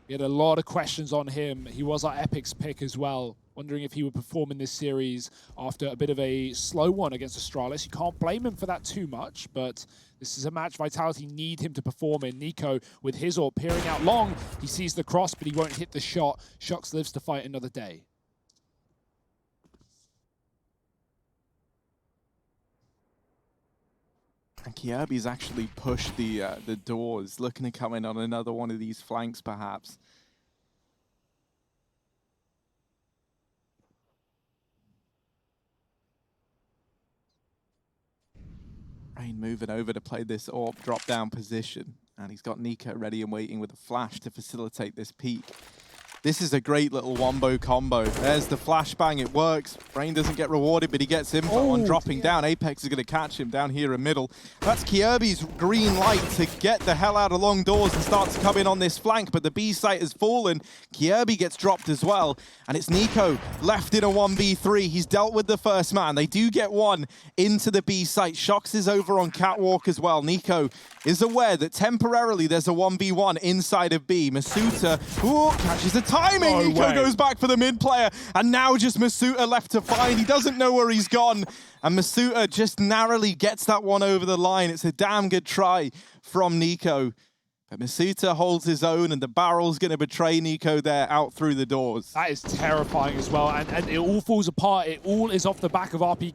We had a lot of questions on him. He was our Epic's pick as well. Wondering if he would perform in this series after a bit of a slow one against Astralis. You can't blame him for that too much, but this is a match Vitality need him to perform in. Nico with his ult peering out long. He sees the cross, but he won't hit the shot. Shox lives to fight another day. And Kjaerbye's actually pushed the doors, looking to come in on another one of these flanks, perhaps. Rain moving over to play this AWP drop-down position. And he's got Nico ready and waiting with a flash to facilitate this peek. This is a great little wombo combo. There's the flashbang, it works. Rain doesn't get rewarded, but he gets info on dropping down. Apex is going to catch him down here in middle. That's Kjaerbye's green light to get the hell out of long doors and start to come in on this flank, but the B site has fallen. Kjaerbye gets dropped as well, and it's Nico left in a 1v3. He's dealt with the first man. They do get one into the B site. Shox is over on Catwalk as well. Nico is aware that temporarily there's a 1v1 inside of B. Masuta catches the timing. No Nico way. goes back for the mid player, and now just Masuta left to find. He doesn't know where he's gone, and Masuta just narrowly gets that one over the line. It's a damn good try from Nico. But Masuta holds his own, and the barrel's going to betray Nico there out through the doors. That is terrifying as well, and it all falls apart. It all is off the back of not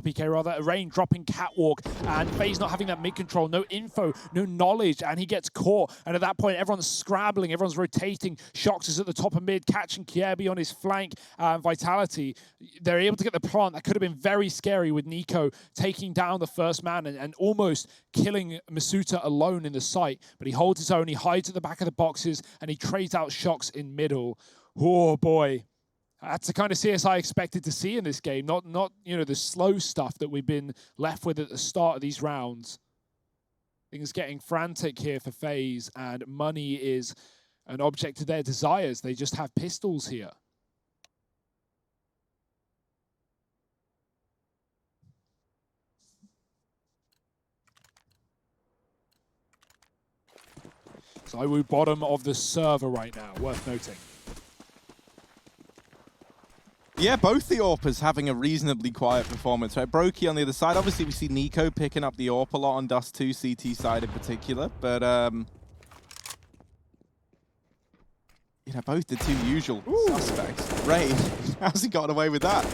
RPK, rather, Rain dropping Catwalk, and FaZe not having that mid-control, no info, no knowledge, and he gets caught. And at that point, everyone's scrabbling, everyone's rotating. Shox is at the top of mid, catching Kjaerbye on his flank. Vitality, they're able to get the plant. That could have been very scary with Nico taking down the first man and almost killing Masuta alone in the site. But he holds his own, he hides at the back of the boxes, and he trades out Shox in middle. Oh boy. That's the kind of CS I expected to see in this game. Not you know, the slow stuff that we've been left with at the start of these rounds. Things getting frantic here for FaZe, and money is an object of their desires. They just have pistols here. ZywOo bottom of the server right now, worth noting. Yeah, both the AWPers having a reasonably quiet performance. Right, Brokey on the other side. Obviously, we see Nico picking up the AWP a lot on Dust 2 CT side in particular, but you know, both the two usual suspects. Rain, how's he gotten away with that?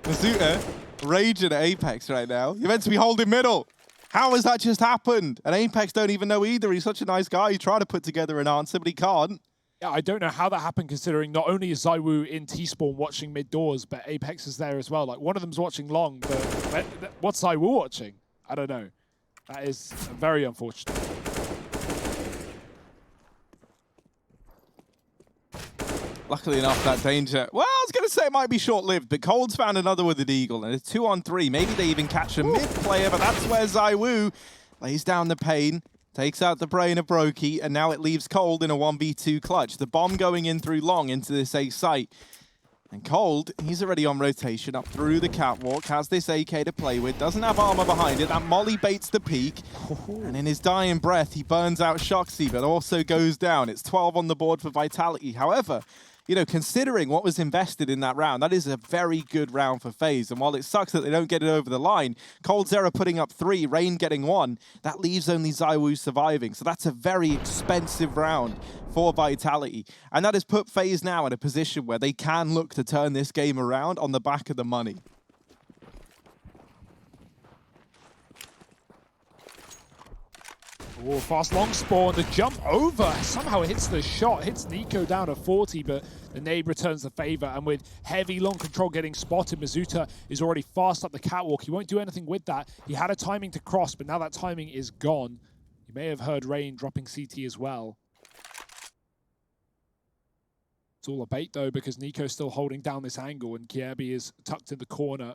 Masuta raging at Apex right now. You're meant to be holding middle. How has that just happened? And Apex don't even know either. He's such a nice guy. He's trying to put together an answer, but he can't. Yeah, I don't know how that happened, considering not only is ZywOo in T-spawn watching mid doors, but Apex is there as well. Like, one of them's watching long, but what's ZywOo watching? I don't know. That is very unfortunate. Luckily enough, that danger, well, I was going to say it might be short-lived, but Cold's found another with the Deagle, and it's 2-on-3. Maybe they even catch a mid-player, but that's where ZywOo lays down the pain, takes out the brain of Brokey, and now it leaves Cold in a 1v2 clutch. The bomb going in through long into this A site. And Cold, he's already on rotation up through the catwalk, has this AK to play with, doesn't have armor behind it. That molly baits the peak, and in his dying breath, he burns out Shoxy, but also goes down. It's 12 on the board for Vitality. However, you know, considering what was invested in that round, that is a very good round for FaZe. And while it sucks that they don't get it over the line, Cold Zera putting up 3, Rain getting 1, that leaves only ZywOo surviving. So that's a very expensive round for Vitality. And that has put FaZe now in a position where they can look to turn this game around on the back of the money. Oh, fast long spawn, the jump over, somehow hits the shot, hits NiKo down to 40, but the nade returns the favor, and with heavy long control getting spotted, Mizuta is already fast up the catwalk. He won't do anything with that. He had a timing to cross, but now that timing is gone. You may have heard Rain dropping CT as well. It's all a bait though, because NiKo's still holding down this angle, and Kjaerbye is tucked in the corner.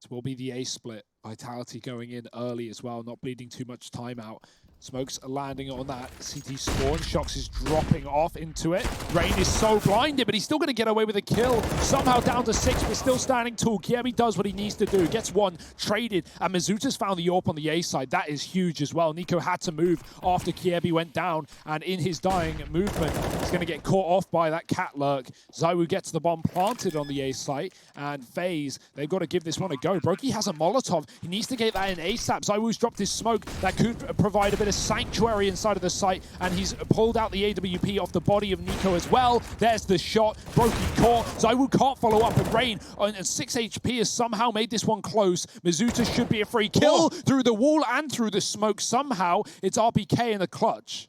This will be the A split. Vitality going in early as well, not bleeding too much time out. Smokes are landing on that CT spawn. Shox is dropping off into it. Rain is so blinded, but he's still going to get away with a kill. Somehow down to 6, but still standing tall. Kjaerbye does what he needs to do. Gets 1, traded, and Mizuta's found the AWP on the A side. That is huge as well. NiKo had to move after Kjaerbye went down, and in his dying movement, he's going to get caught off by that cat lurk. ZywOo gets the bomb planted on the A site, and FaZe, they've got to give this one a go. Brokey has a Molotov. He needs to get that in ASAP. ZywOo's dropped his smoke. That could provide a bit of sanctuary inside of the site, and he's pulled out the AWP off the body of NiKo as well. There's the shot. Brokey caught. ZywOo can't follow up, and Rain on 6 HP has somehow made this one close. Mizuta should be a free kill through the wall and through the smoke. Somehow it's RBK in the clutch.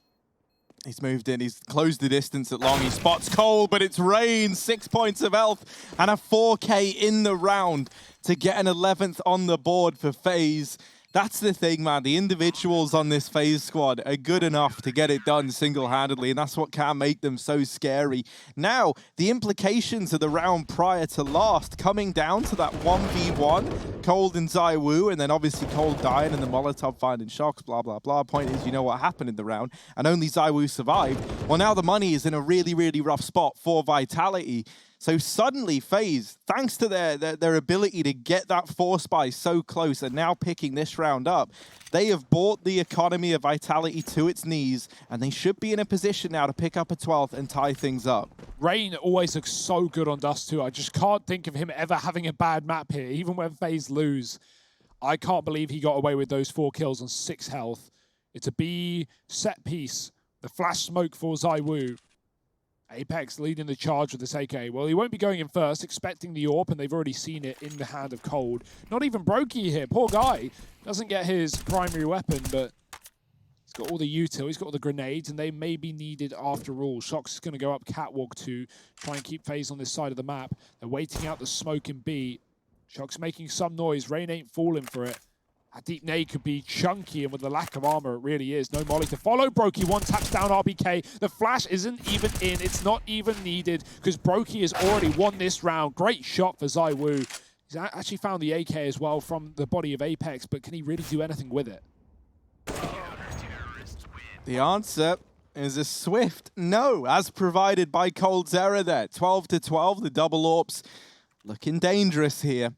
He's moved in, he's closed the distance at long, he spots Cole, but it's Rain, 6 points of health, and a 4K in the round to get an 11th on the board for FaZe. That's the thing, man. The individuals on this FaZe squad are good enough to get it done single-handedly, and that's what can make them so scary. Now, the implications of the round prior to last coming down to that 1v1, Cold and ZywOo, and then obviously Cold dying and the Molotov finding Shox, blah, blah, blah. Point is, you know what happened in the round, and only ZywOo survived. Well, now the money is in a really, really rough spot for Vitality. So suddenly, FaZe, thanks to their ability to get that force buy so close and now picking this round up, they have brought the economy of Vitality to its knees, and they should be in a position now to pick up a 12th and tie things up. Rain always looks so good on Dust 2. I just can't think of him ever having a bad map here, even when FaZe lose. I can't believe he got away with those 4 kills on 6 health. It's a B set piece. The flash smoke for ZywOo. Apex leading the charge with this AK. Well, he won't be going in first, expecting the AWP, and they've already seen it in the hand of Cold. Not even Brokey here. Poor guy. Doesn't get his primary weapon, but he's got all the util. He's got all the grenades, and they may be needed after all. Shox is going to go up catwalk to try and keep FaZe on this side of the map. They're waiting out the smoke in B. Shox making some noise. Rain ain't falling for it. A deep nade could be chunky, and with the lack of armor, it really is. No molly to follow. Brokey 1 taps down RBK. The flash isn't even in. It's not even needed because Brokey has already won this round. Great shot for ZywOo. He's actually found the AK as well from the body of Apex, but can he really do anything with it? The answer is a swift no, as provided by Cold Zera there. 12 to 12, the double AWPs looking dangerous here.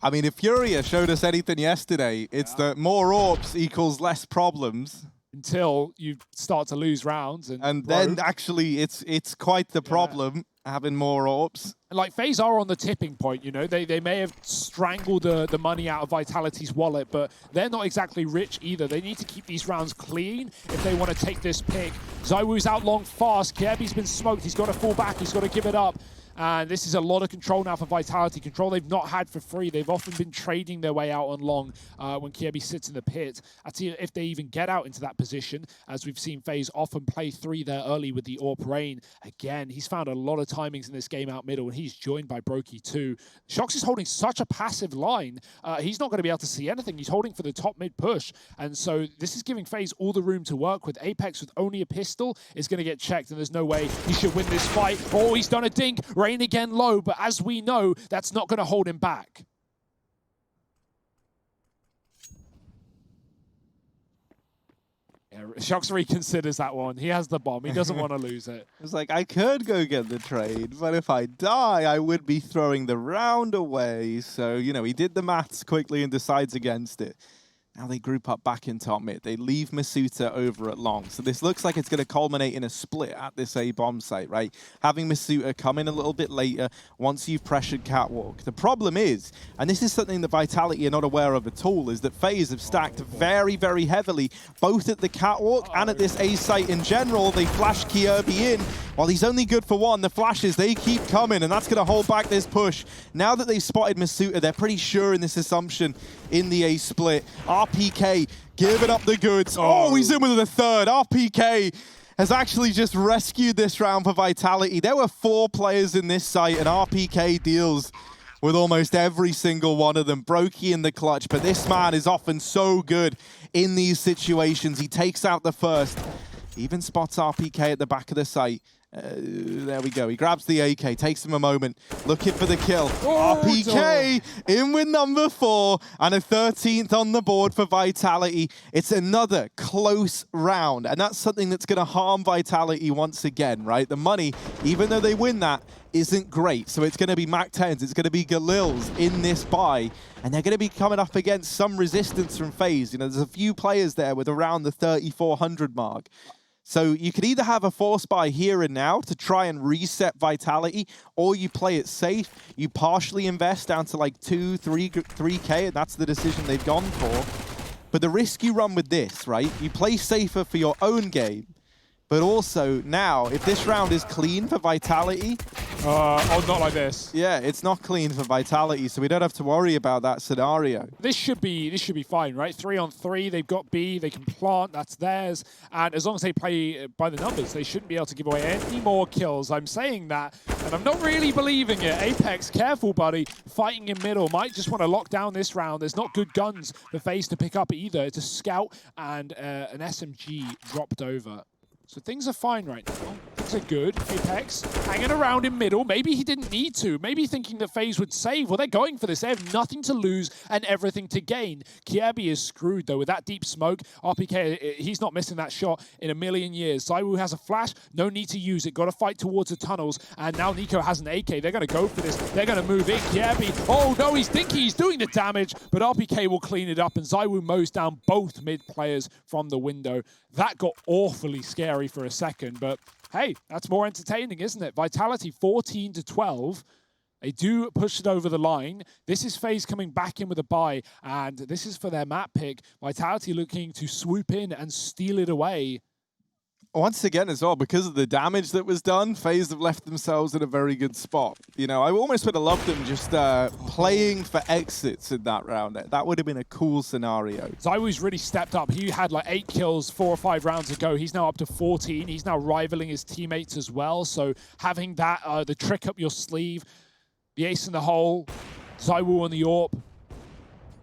I mean, if Furia showed us anything yesterday, it's that more AWPs equals less problems. Until you start to lose rounds. And then actually it's quite the problem, having more AWPs. Like, FaZe are on the tipping point, you know. They may have strangled the money out of Vitality's wallet, but they're not exactly rich either. They need to keep these rounds clean if they want to take this pick. ZywOo's out long fast. Kjaerbye's been smoked. He's got to fall back. He's got to give it up. And this is a lot of control now for Vitality. Control they've not had for free. They've often been trading their way out on long when Kjaerbye sits in the pit. I'd see if they even get out into that position, as we've seen FaZe often play 3 there early with the AWP Rain. Again, he's found a lot of timings in this game out middle, and he's joined by Brokey too. Shox is holding such a passive line. He's not going to be able to see anything. He's holding for the top mid push. And so this is giving FaZe all the room to work with. Apex with only a pistol is going to get checked, and there's no way he should win this fight. Oh, he's done a dink. Rain again low, but as we know, that's not going to hold him back. Yeah, Shox reconsiders that one. He has the bomb. He doesn't want to lose it. It's like, I could go get the trade, but if I die, I would be throwing the round away. So, you know, he did the maths quickly and decides against it. Now they group up back in top mid. They leave Masuta over at long. So this looks like it's going to culminate in a split at this A-bomb site, right? Having Masuta come in a little bit later once you've pressured Catwalk. The problem is, and this is something that Vitality are not aware of at all, is that FaZe have stacked very, very heavily, both at the Catwalk and at this A site in general. They flash Kirby in. While he's only good for one, the flashes, they keep coming, and that's going to hold back this push. Now that they've spotted Masuta, they're pretty sure in this assumption in the A split. RPK giving up the goods. Oh, he's in with the third. RPK has actually just rescued this round for Vitality. There were 4 players in this site, and RPK deals with almost every single one of them. Brokey in the clutch, but this man is often so good in these situations. He takes out the first, even spots RPK at the back of the site. There we go. He grabs the AK, takes him a moment, looking for the kill. RPK in with number 4 and a 13th on the board for Vitality. It's another close round, and that's something that's going to harm Vitality once again, right? The money, even though they win that, isn't great. So it's going to be Mac-10s, it's going to be Galils in this buy, and they're going to be coming up against some resistance from FaZe. You know, there's a few players there with around the 3,400 mark. So you could either have a force buy here and now to try and reset Vitality, or you play it safe, you partially invest down to like 3K, and that's the decision they've gone for. But the risk you run with this, right? You play safer for your own game, but also now, if this round is clean for Vitality... oh, not like this. Yeah, it's not clean for Vitality, so we don't have to worry about that scenario. This should be fine, right? 3-on-3, they've got B, they can plant, that's theirs. And as long as they play by the numbers, they shouldn't be able to give away any more kills. I'm saying that, and I'm not really believing it. Apex, careful, buddy. Fighting in middle, might just want to lock down this round. There's not good guns for FaZe to pick up either. It's a scout and an SMG dropped over. So things are fine right now. Things are good. Apex hanging around in middle. Maybe he didn't need to. Maybe thinking that FaZe would save. Well, they're going for this. They have nothing to lose and everything to gain. Kirby is screwed, though, with that deep smoke. RPK, he's not missing that shot in a million years. ZywOo has a flash. No need to use it. Got to fight towards the tunnels. And now Nico has an AK. They're going to go for this. They're going to move in. Kirby, oh, no, he's thinking he's doing the damage. But RPK will clean it up. And ZywOo mows down both mid players from the window. That got awfully scary for a second, but hey, that's more entertaining, isn't it? Vitality 14-12. They do push it over the line. This is FaZe coming back in with a buy, and this is for their map pick. Vitality looking to swoop in and steal it away. Once again as well, because of the damage that was done, FaZe have left themselves in a very good spot. You know, I almost would have loved them just playing for exits in that round. That would have been a cool scenario. ZywOo's really stepped up. He had like 8 kills 4 or 5 rounds ago. He's now up to 14. He's now rivaling his teammates as well. So having that, the trick up your sleeve, the ace in the hole, ZywOo on the AWP,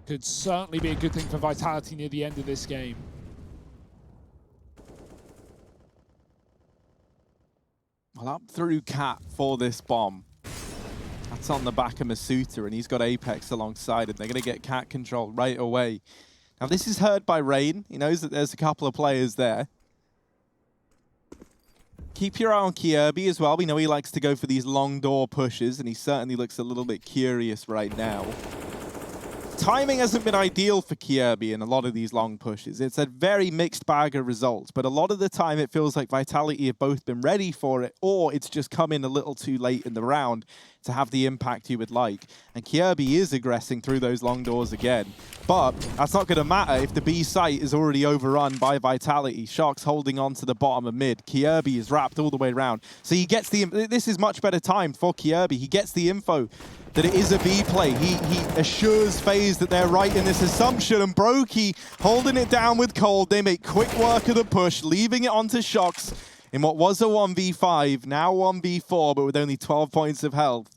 could certainly be a good thing for Vitality near the end of this game. Well, up through Cat for this bomb. That's on the back of Masuta, and he's got Apex alongside him. They're going to get Cat control right away. Now, this is heard by Rain. He knows that there's a couple of players there. Keep your eye on Kirby as well. We know he likes to go for these long door pushes, and he certainly looks a little bit curious right now. Timing hasn't been ideal for Kirby in a lot of these long pushes. It's a very mixed bag of results, but a lot of the time it feels like Vitality have both been ready for it, or it's just come in a little too late in the round to have the impact you would like. And Kirby is aggressing through those long doors again. But that's not going to matter if the B site is already overrun by Vitality. Shark's holding on to the bottom of mid. Kirby is wrapped all the way around. So he gets the... This is much better timed for Kirby. He gets the info that it is a B play. He assures FaZe that they're right in this assumption, and Brokey holding it down with Cold. They make quick work of the push, leaving it onto Shox in what was a 1v5, now 1v4, but with only 12 points of health.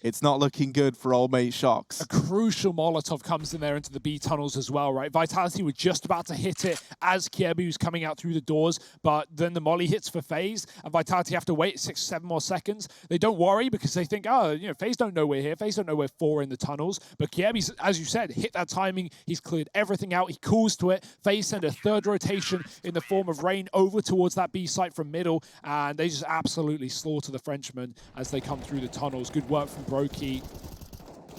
it's not looking good for old mate Shox. A crucial Molotov comes in there into the B tunnels as well, right? Vitality were just about to hit it as Kiebi was coming out through the doors, but then the molly hits for FaZe, and Vitality have to wait 6-7 more seconds. They don't worry because they think, oh, you know, FaZe don't know we're here. FaZe don't know we're 4 in the tunnels. But Kiebi's, as you said, hit that timing. He's cleared everything out. He calls to it. FaZe send a third rotation in the form of Rain over towards that B site from middle, and they just absolutely slaughter the Frenchmen as they come through the tunnels. Good work from Brokey.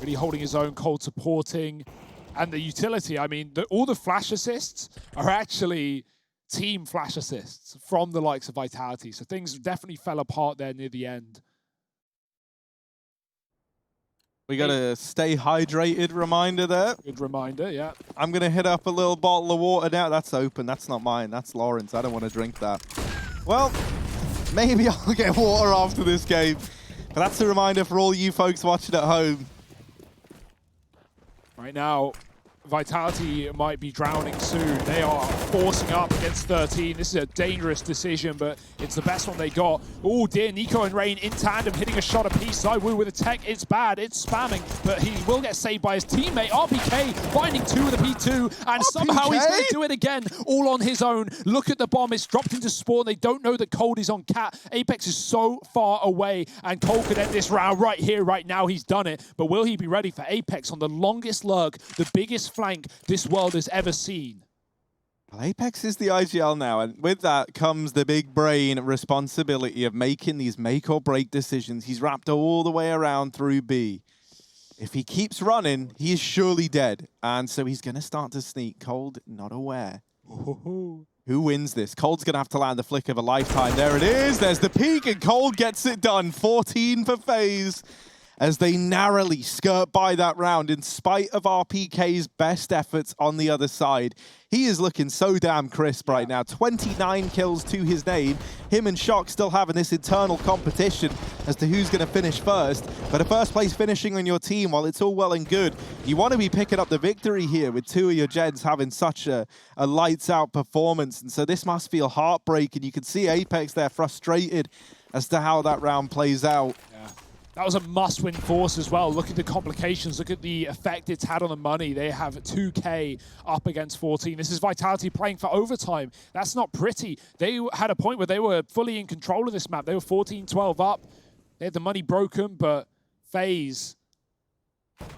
Really holding his own, Cold supporting. And the utility, I mean, all the flash assists are actually team flash assists from the likes of Vitality. So things definitely fell apart there near the end. We got a stay hydrated reminder there. Good reminder, yeah. I'm going to hit up a little bottle of water now. That's open. That's not mine. That's Lawrence. I don't want to drink that. Well, maybe I'll get water after this game. But that's a reminder for all you folks watching at home. Right now, Vitality might be drowning soon. They are forcing up against 13. This is a dangerous decision, but it's the best one they got. Oh dear, Nico and Rain in tandem, hitting a shot apiece. Zywoo with a tech, it's bad, it's spamming, but he will get saved by his teammate. RPK finding 2 with a P2, and somehow he's going to do it again, all on his own. Look at the bomb, it's dropped into spawn. They don't know that Cold is on Cat. Apex is so far away, and Cold could end this round right here, right now. He's done it, but will he be ready for Apex on the longest lurk, the biggest flank this world has ever seen? Well, Apex is the IGL now, and with that comes the big brain responsibility of making these make or break decisions. He's wrapped all the way around through B. If he keeps running, he is surely dead, and so he's going to start to sneak. Cold not aware. Who wins this? Cold's going to have to land the flick of a lifetime. There it is. There's the peak, and Cold gets it done. 14 for FaZe, as they narrowly skirt by that round in spite of RPK's best efforts on the other side. He is looking so damn crisp right now. 29 kills to his name. Him and Shock still having this internal competition as to who's going to finish first. But a first place finishing on your team, while it's all well and good, you want to be picking up the victory here with 2 of your gens having such a lights out performance. And so this must feel heartbreaking. You can see Apex there frustrated as to how that round plays out. Yeah. That was a must-win force as well. Look at the complications. Look at the effect it's had on the money. They have 2K up against 14. This is Vitality playing for overtime. That's not pretty. They had a point where they were fully in control of this map. They were 14-12 up. They had the money broken, but FaZe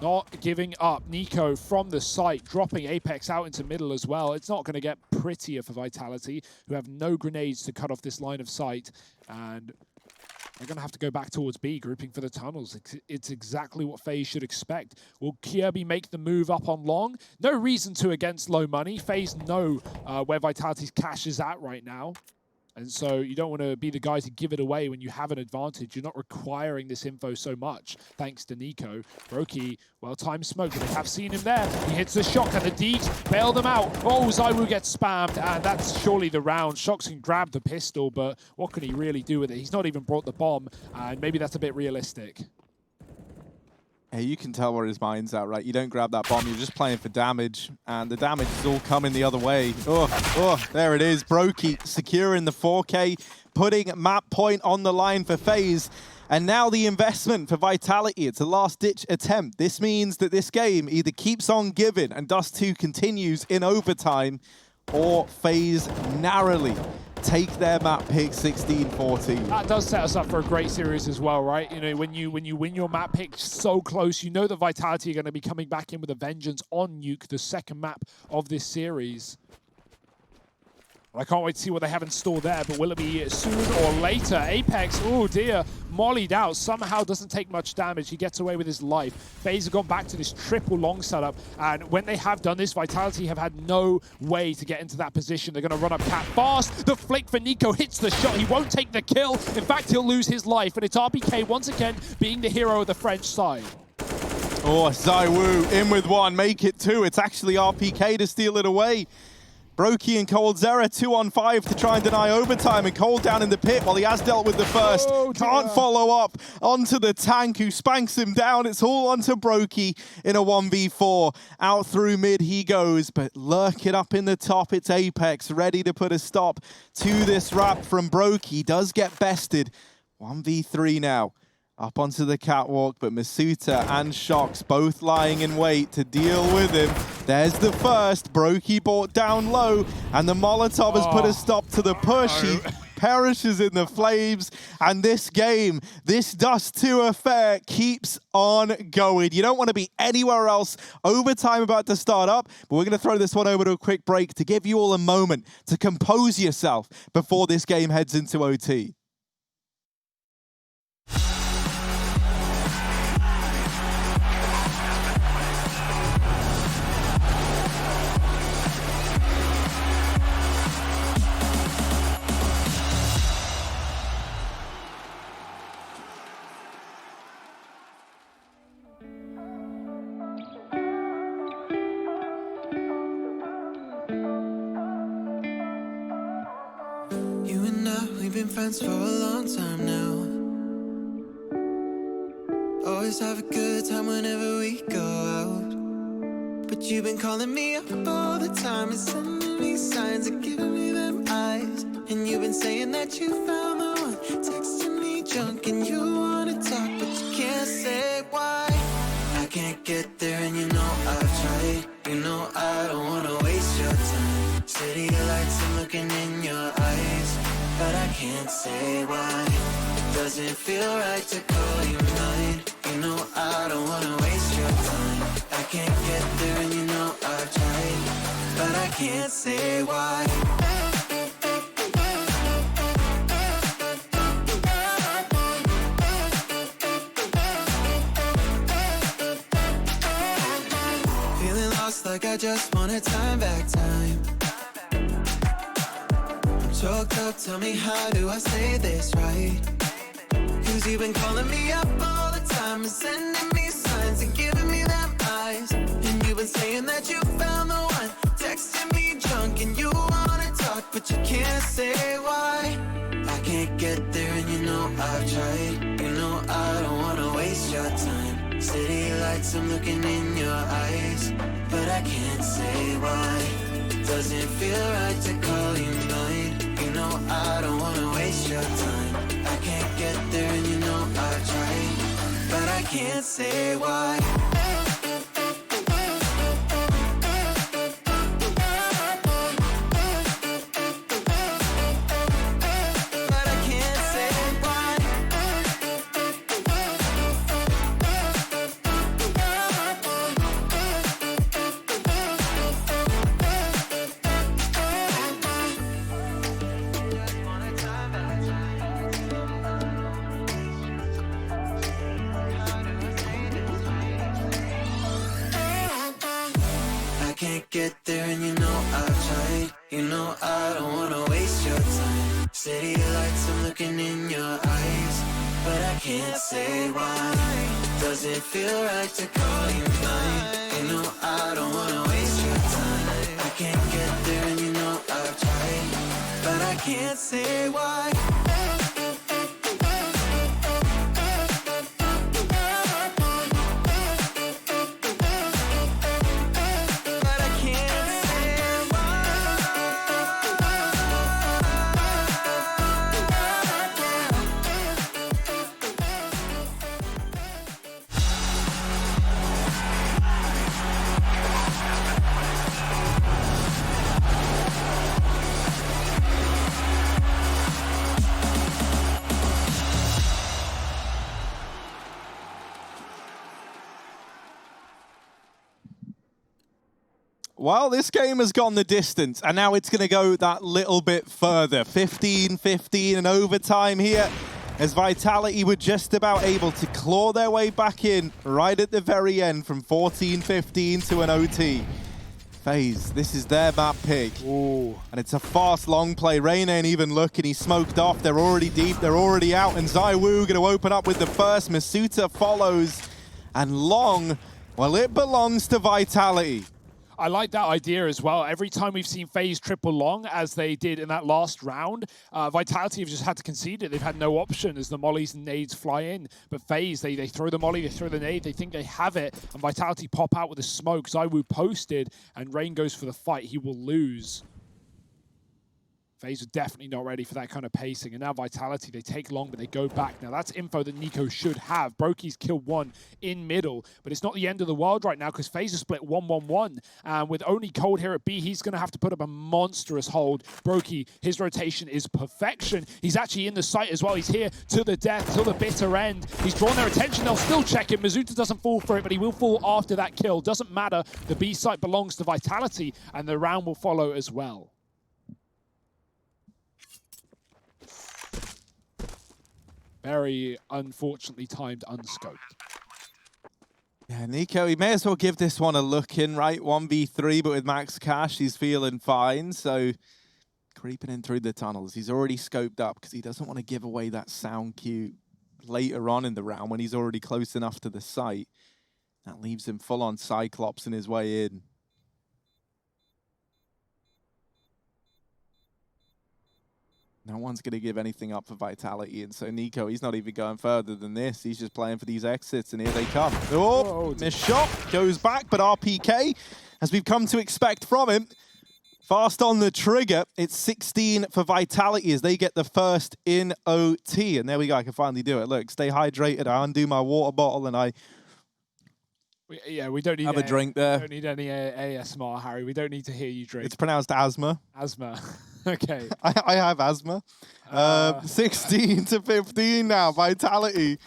not giving up. Nico from the site, dropping Apex out into middle as well. It's not going to get prettier for Vitality, who have no grenades to cut off this line of sight. And they're going to have to go back towards B, grouping for the tunnels. It's exactly what FaZe should expect. Will Kirby make the move up on long? No reason to against low money. FaZe know where Vitality's cash is at right now. And so you don't want to be the guy to give it away when you have an advantage. You're not requiring this info so much, thanks to Nico. Brokey, well-timed smoke, and they have seen him there. He hits the shot, and the Deeks bail them out. Oh, Zywoo gets spammed, and that's surely the round. Shox can grab the pistol, but what can he really do with it? He's not even brought the bomb, and maybe that's a bit realistic. Hey, you can tell where his mind's at, right? You don't grab that bomb, you're just playing for damage, and the damage is all coming the other way. Oh, there it is. Brokey securing the 4K, putting Map1 on the line for FaZe, and now the investment for Vitality. It's a last-ditch attempt. This means that this game either keeps on giving and Dust 2 continues in overtime, or FaZe narrowly take their map pick 16-14. That does set us up for a great series as well, right? You know, when you win your map pick so close, you know that Vitality are going to be coming back in with a vengeance on Nuke, the second map of this series. I can't wait to see what they have in store there, but will it be soon or later? Apex, oh dear, mollied out, somehow doesn't take much damage. He gets away with his life. FaZe have gone back to this triple long setup, and when they have done this, Vitality have had no way to get into that position. They're going to run up Cat fast. The flick for Nico hits the shot. He won't take the kill. In fact, he'll lose his life, and it's RPK once again being the hero of the French side. Oh, Zywoo in with 1, make it 2. It's actually RPK to steal it away. Brokey and Cold Zera 2-on-5 to try and deny overtime, and Cold down in the pit while he has dealt with the first. Can't follow up onto the tank who spanks him down. It's all onto Brokey in a 1v4. Out through mid he goes, but lurking up in the top, it's Apex ready to put a stop to this wrap from Brokey. Does get bested. 1v3 now. Up onto the catwalk, but Masuta and Shox both lying in wait to deal with him. There's the first. Brokey brought down low, and the Molotov has put a stop to the push. He perishes in the flames, and this game, this Dust 2 affair keeps on going. You don't want to be anywhere else. Overtime about to start up, but we're going to throw this one over to a quick break to give you all a moment to compose yourself before this game heads into OT. We've been friends for a long time now. Always have a good time whenever we go out. But you've been calling me up all the time and sending me signs and giving me them eyes. And you've been saying that you found the one, texting me junk and you wanna talk, but you can't say why. I can't get there and you know I've tried. You know I don't wanna waste your time. City lights, I'm looking in your eyes, but I can't say why. It doesn't feel right to call you mine. You know I don't wanna waste your time. I can't get there and you know I've tried, but I can't say why. Feeling lost like I just wanna time back time. Choked up, tell me how do I say this right? Cause you've been calling me up all the time and sending me signs and giving me them eyes. And you've been saying that you found the one, texting me junk and you wanna talk, but you can't say why. I can't get there and you know I've tried. You know I don't wanna waste your time. City lights, I'm looking in your eyes, but I can't say why. Doesn't feel right to call you mine. You know I don't wanna waste your time. I can't get there and you know I've tried, but I can't say why. But I can't say why. Can't get there and you know I've tried. You know I don't wanna waste your time. City lights, I'm looking in your eyes, but I can't say why. Doesn't feel right to call you mine. You know I don't wanna waste your time. I can't get there and you know I've tried, but I can't say why. Well, this game has gone the distance, and now it's going to go that little bit further. 15-15 and overtime here, as Vitality were just about able to claw their way back in right at the very end from 14-15 to an OT. FaZe, this is their map pick. Ooh. And it's a fast, long play. Rain ain't even looking. He's smoked off. They're already deep. They're already out. And ZywOo going to open up with the first. Masuta follows. And Long, well, it belongs to Vitality. I like that idea as well. Every time we've seen FaZe triple long, as they did in that last round, Vitality have just had to concede it. They've had no option as the mollies and nades fly in. But FaZe, they throw the molly, they throw the nade, they think they have it, and Vitality pop out with a smoke. ZywOo posted, and Rain goes for the fight. He will lose. FaZe are definitely not ready for that kind of pacing. And now Vitality, they take long, but they go back. Now, that's info that Nico should have. Broky's killed one in middle, but it's not the end of the world right now because FaZe are split 1-1-1. And with only Cold here at B, he's going to have to put up a monstrous hold. Broky, his rotation is perfection. He's actually in the site as well. He's here to the death, till the bitter end. He's drawn their attention. They'll still check him. Mizuta doesn't fall for it, but he will fall after that kill. Doesn't matter. The B site belongs to Vitality, and the round will follow as well. Very unfortunately timed unscoped. Yeah, Nico, he may as well give this one a look in, right? 1v3, but with max cash, he's feeling fine. So creeping in through the tunnels. He's already scoped up because he doesn't want to give away that sound cue later on in the round when he's already close enough to the site. That leaves him full on Cyclops in his way in. No one's going to give anything up for Vitality, and so Nico, he's not even going further than this. He's just playing for these exits, and here they come. Oh, missed shot, goes back, but RPK, as we've come to expect from him, fast on the trigger. It's 16 for Vitality as they get the first in OT, and there we go, I can finally do it. Look, stay hydrated, I undo my water bottle, and I... Yeah, we don't need have a drink there. We don't need any ASMR, Harry. We don't need to hear you drink. It's pronounced asthma. Asthma. Okay. I have asthma. 16 to 15 now, Vitality.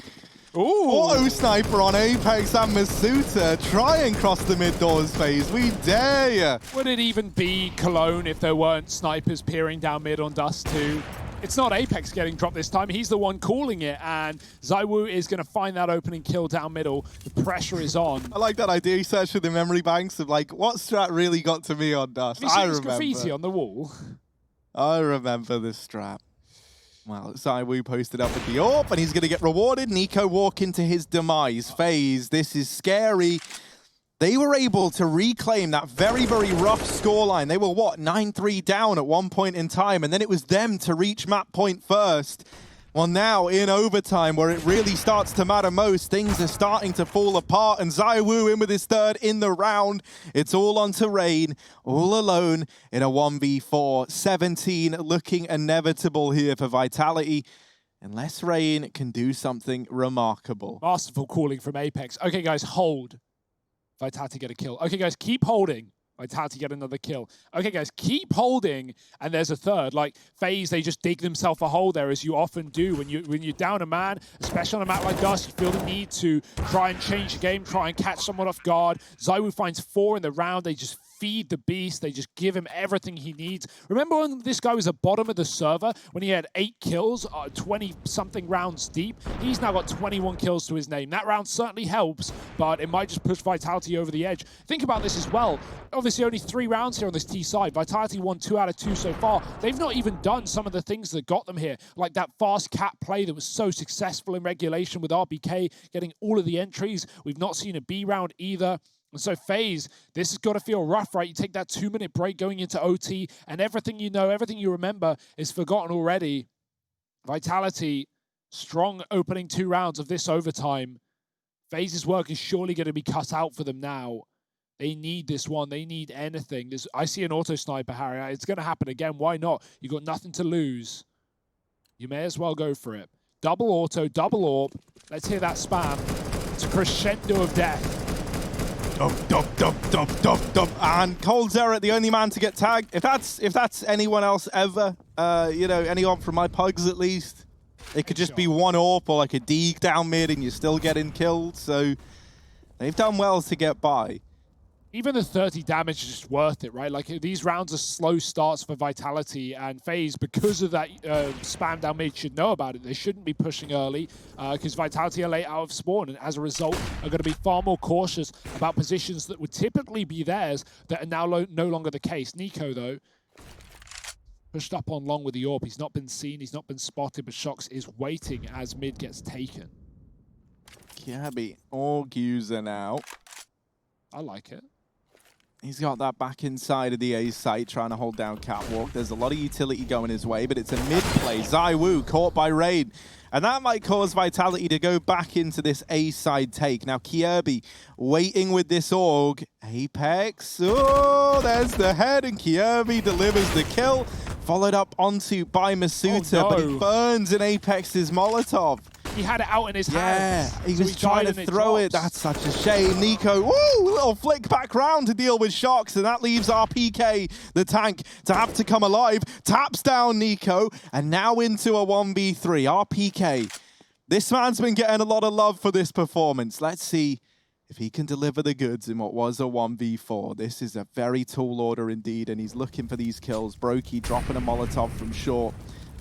Ooh. Auto sniper on Apex and Masuta. Try and cross the mid doors phase. We dare you. Would it even be Cologne if there weren't snipers peering down mid on Dust 2? It's not Apex getting dropped this time. He's the one calling it, and ZywOo is going to find that opening kill down middle. The pressure is on. I like that idea. He searched for the memory banks of, like, what strat really got to me on Dust? Have you seen this graffiti on the wall? I remember this strat. Well, ZywOo posted up with the AWP, and he's going to get rewarded. Nico walking to his demise. FaZe, this is scary. They were able to reclaim that very, very rough scoreline. They were, what, 9-3 down at one point in time, and then it was them to reach map point first. Well, now in overtime, where it really starts to matter most, things are starting to fall apart, and ZywOo in with his third in the round. It's all onto Rain, all alone in a 1v4. 17 looking inevitable here for Vitality, unless Rain can do something remarkable. Masterful calling from Apex. Okay, guys, hold. Vitality get a kill. Okay, guys, keep holding. Vitality get another kill. Okay, guys, keep holding, and there's a third. Like, FaZe, they just dig themselves a hole there, as you often do. When you're down a man, especially on a map like Dust, you feel the need to try and change the game, try and catch someone off guard. ZywOo finds 4 in the round. They just feed the beast. They just give him everything he needs. Remember when this guy was at bottom of the server, when he had 8 kills, 20-something rounds deep? He's now got 21 kills to his name. That round certainly helps, but it might just push Vitality over the edge. Think about this as well. Obviously, only 3 rounds here on this T side. Vitality won 2 out of 2 so far. They've not even done some of the things that got them here, like that fast cap play that was so successful in regulation with RBK getting all of the entries. We've not seen a B round either. And so FaZe, this has got to feel rough, right? You take that 2-minute break going into OT, and everything you know, everything you remember is forgotten already. Vitality, strong opening 2 rounds of this overtime. FaZe's work is surely going to be cut out for them now. They need this one. They need anything. I see an auto sniper, Harry. It's going to happen again. Why not? You've got nothing to lose. You may as well go for it. Double auto, double AWP. Let's hear that spam. It's a crescendo of death. And coldzera, the only man to get tagged. If that's anyone else ever, you know, anyone from my pugs at least, it could just be one AWP or like a deke down mid and you're still getting killed. So they've done well to get by. Even the 30 damage is just worth it, right? Like, these rounds are slow starts for Vitality, and FaZe, because of that spam down mid, should know about it. They shouldn't be pushing early, because Vitality are late out of spawn, and as a result, are going to be far more cautious about positions that would typically be theirs that are now no longer the case. Nico, though, pushed up on long with the AWP. He's not been seen, he's not been spotted, but Shox is waiting as mid gets taken. Kiabi, all user now. I like it. He's got that back inside of the A site, trying to hold down Catwalk. There's a lot of utility going his way, but it's a mid play. ZywOo caught by Raid. And that might cause Vitality to go back into this A side take. Now, Kirby waiting with this AUG. Apex. Oh, there's the head, and Kirby delivers the kill. followed up onto by Masuta, but he burns in Apex's Molotov. He had it out in his hands. Yeah, he was trying to throw it. That's such a shame. NiKo, woo, little flick back round to deal with shocks, and that leaves RPK, the tank, to have to come alive. Taps down NiKo, and now into a 1v3. RPK, this man's been getting a lot of love for this performance. Let's see if he can deliver the goods in what was a 1v4. This is a very tall order indeed, and he's looking for these kills. Brokey dropping a Molotov from short.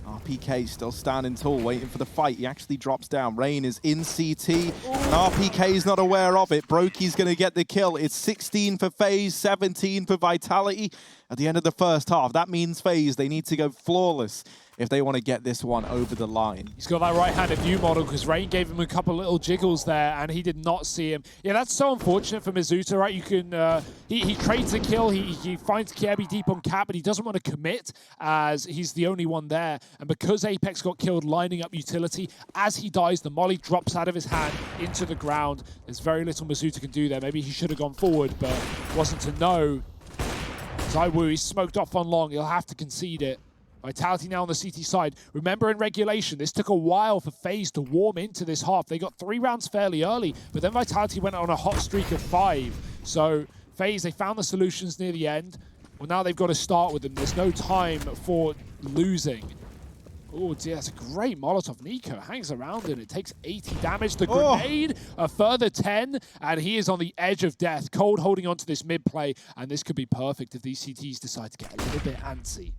RPK still standing tall, waiting for the fight. He actually drops down. Rain is in CT, and RPK is not aware of it. Brokey's going to get the kill. It's 16 for FaZe, 17 for Vitality at the end of the first half. That means FaZe, they need to go flawless if they want to get this one over the line. He's got that right-handed view model because Rain gave him a couple little jiggles there and he did not see him. Yeah, that's so unfortunate for Masuta, right? You can, he trades a kill, he finds Kiebi deep on cap, but he doesn't want to commit as he's the only one there. And because Apex got killed lining up utility, as he dies, the molly drops out of his hand into the ground. There's very little Masuta can do there. Maybe he should have gone forward, but wasn't to know. ZywOo, he's smoked off on long, he'll have to concede it. Vitality now on the CT side. Remember in regulation, this took a while for FaZe to warm into this half. They got 3 rounds fairly early, but then Vitality went on a hot streak of 5. So FaZe, they found the solutions near the end. Well, now they've got to start with them. There's no time for losing. Oh dear, that's a great Molotov. NiKo hangs around and it takes 80 damage. The grenade, a further 10, and he is on the edge of death. Cold holding on to this mid play, and this could be perfect if these CTs decide to get a little bit antsy.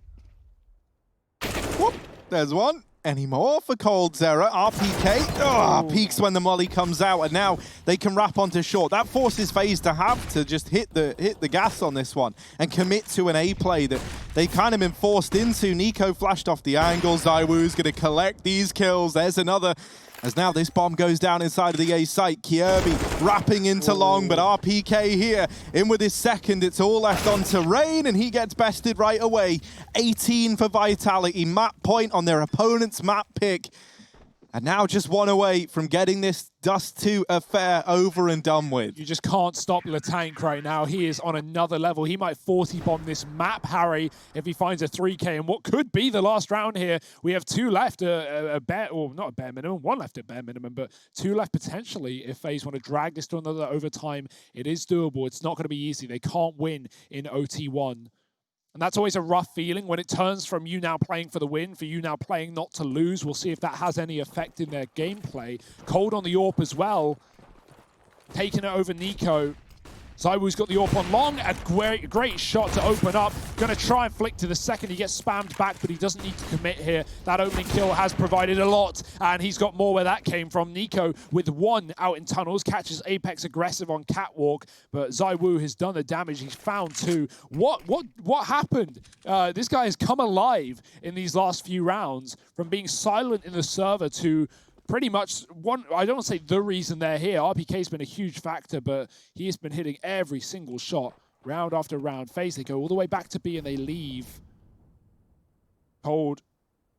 Whoop, there's one. Any more for Cold Zera? RPK peaks when the molly comes out, and now they can wrap onto short. That forces FaZe to have to just hit the gas on this one and commit to an A play that they kind of been forced into. NiKo flashed off the angle. ZywOo's going to collect these kills. There's another. As now this bomb goes down inside of the A site. Kiebi wrapping into long, but RPK here in with his second. It's all left onto Rain, and he gets bested right away. 18 for Vitality. Map point on their opponent's map pick. And now just one away from getting this Dust 2 affair over and done with. You just can't stop LeTank right now. He is on another level. He might 40-bomb this map, Harry, if he finds a 3K. And what could be the last round here, we have 2 left, not a bare minimum, 1 left at bare minimum, but 2 left potentially if FaZe want to drag this to another overtime. It is doable. It's not going to be easy. They can't win in OT1. And that's always a rough feeling when it turns from you now playing for the win, for you now playing not to lose. We'll see if that has any effect in their gameplay. Cold on the AWP as well. Taking it over NiKo. ZywOo's got the AWP on long. A great shot to open up. Going to try and flick to the second. He gets spammed back, but he doesn't need to commit here. That opening kill has provided a lot, and he's got more where that came from. NiKo with 1 out in tunnels, catches Apex aggressive on catwalk, but ZywOo has done the damage. He's found 2. What happened? This guy has come alive in these last few rounds from being silent in the server to pretty much one, I don't want to say the reason they're here. RPK's been a huge factor, but he has been hitting every single shot, round after round. FaZe, they go all the way back to B and they leave. Cold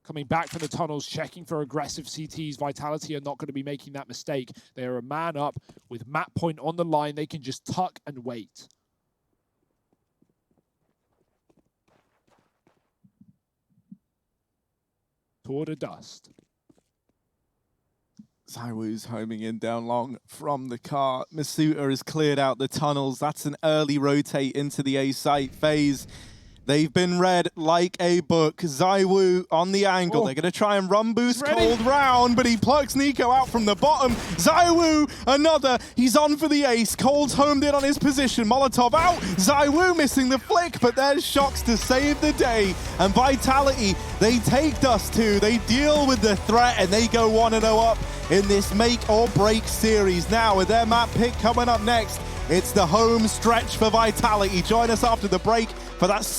coming back from the tunnels, checking for aggressive CTs. Vitality are not going to be making that mistake. They are a man up with map point on the line. They can just tuck and wait. Toward a dust. ZywOo's homing in down long from the car. Masuta has cleared out the tunnels. That's an early rotate into the A site. FaZe, they've been read like a book. ZywOo on the angle. They're going to try and run boost Cold round, but he plucks NiKo out from the bottom. ZywOo, another. He's on for the ace. Cold's homed in on his position. Molotov out. ZywOo missing the flick, but there's shocks to save the day. And Vitality, they take Dust 2. They deal with the threat, and they go 1-0 up in this make or break series. Now with their map pick coming up next, it's the home stretch for Vitality. Join us after the break for that second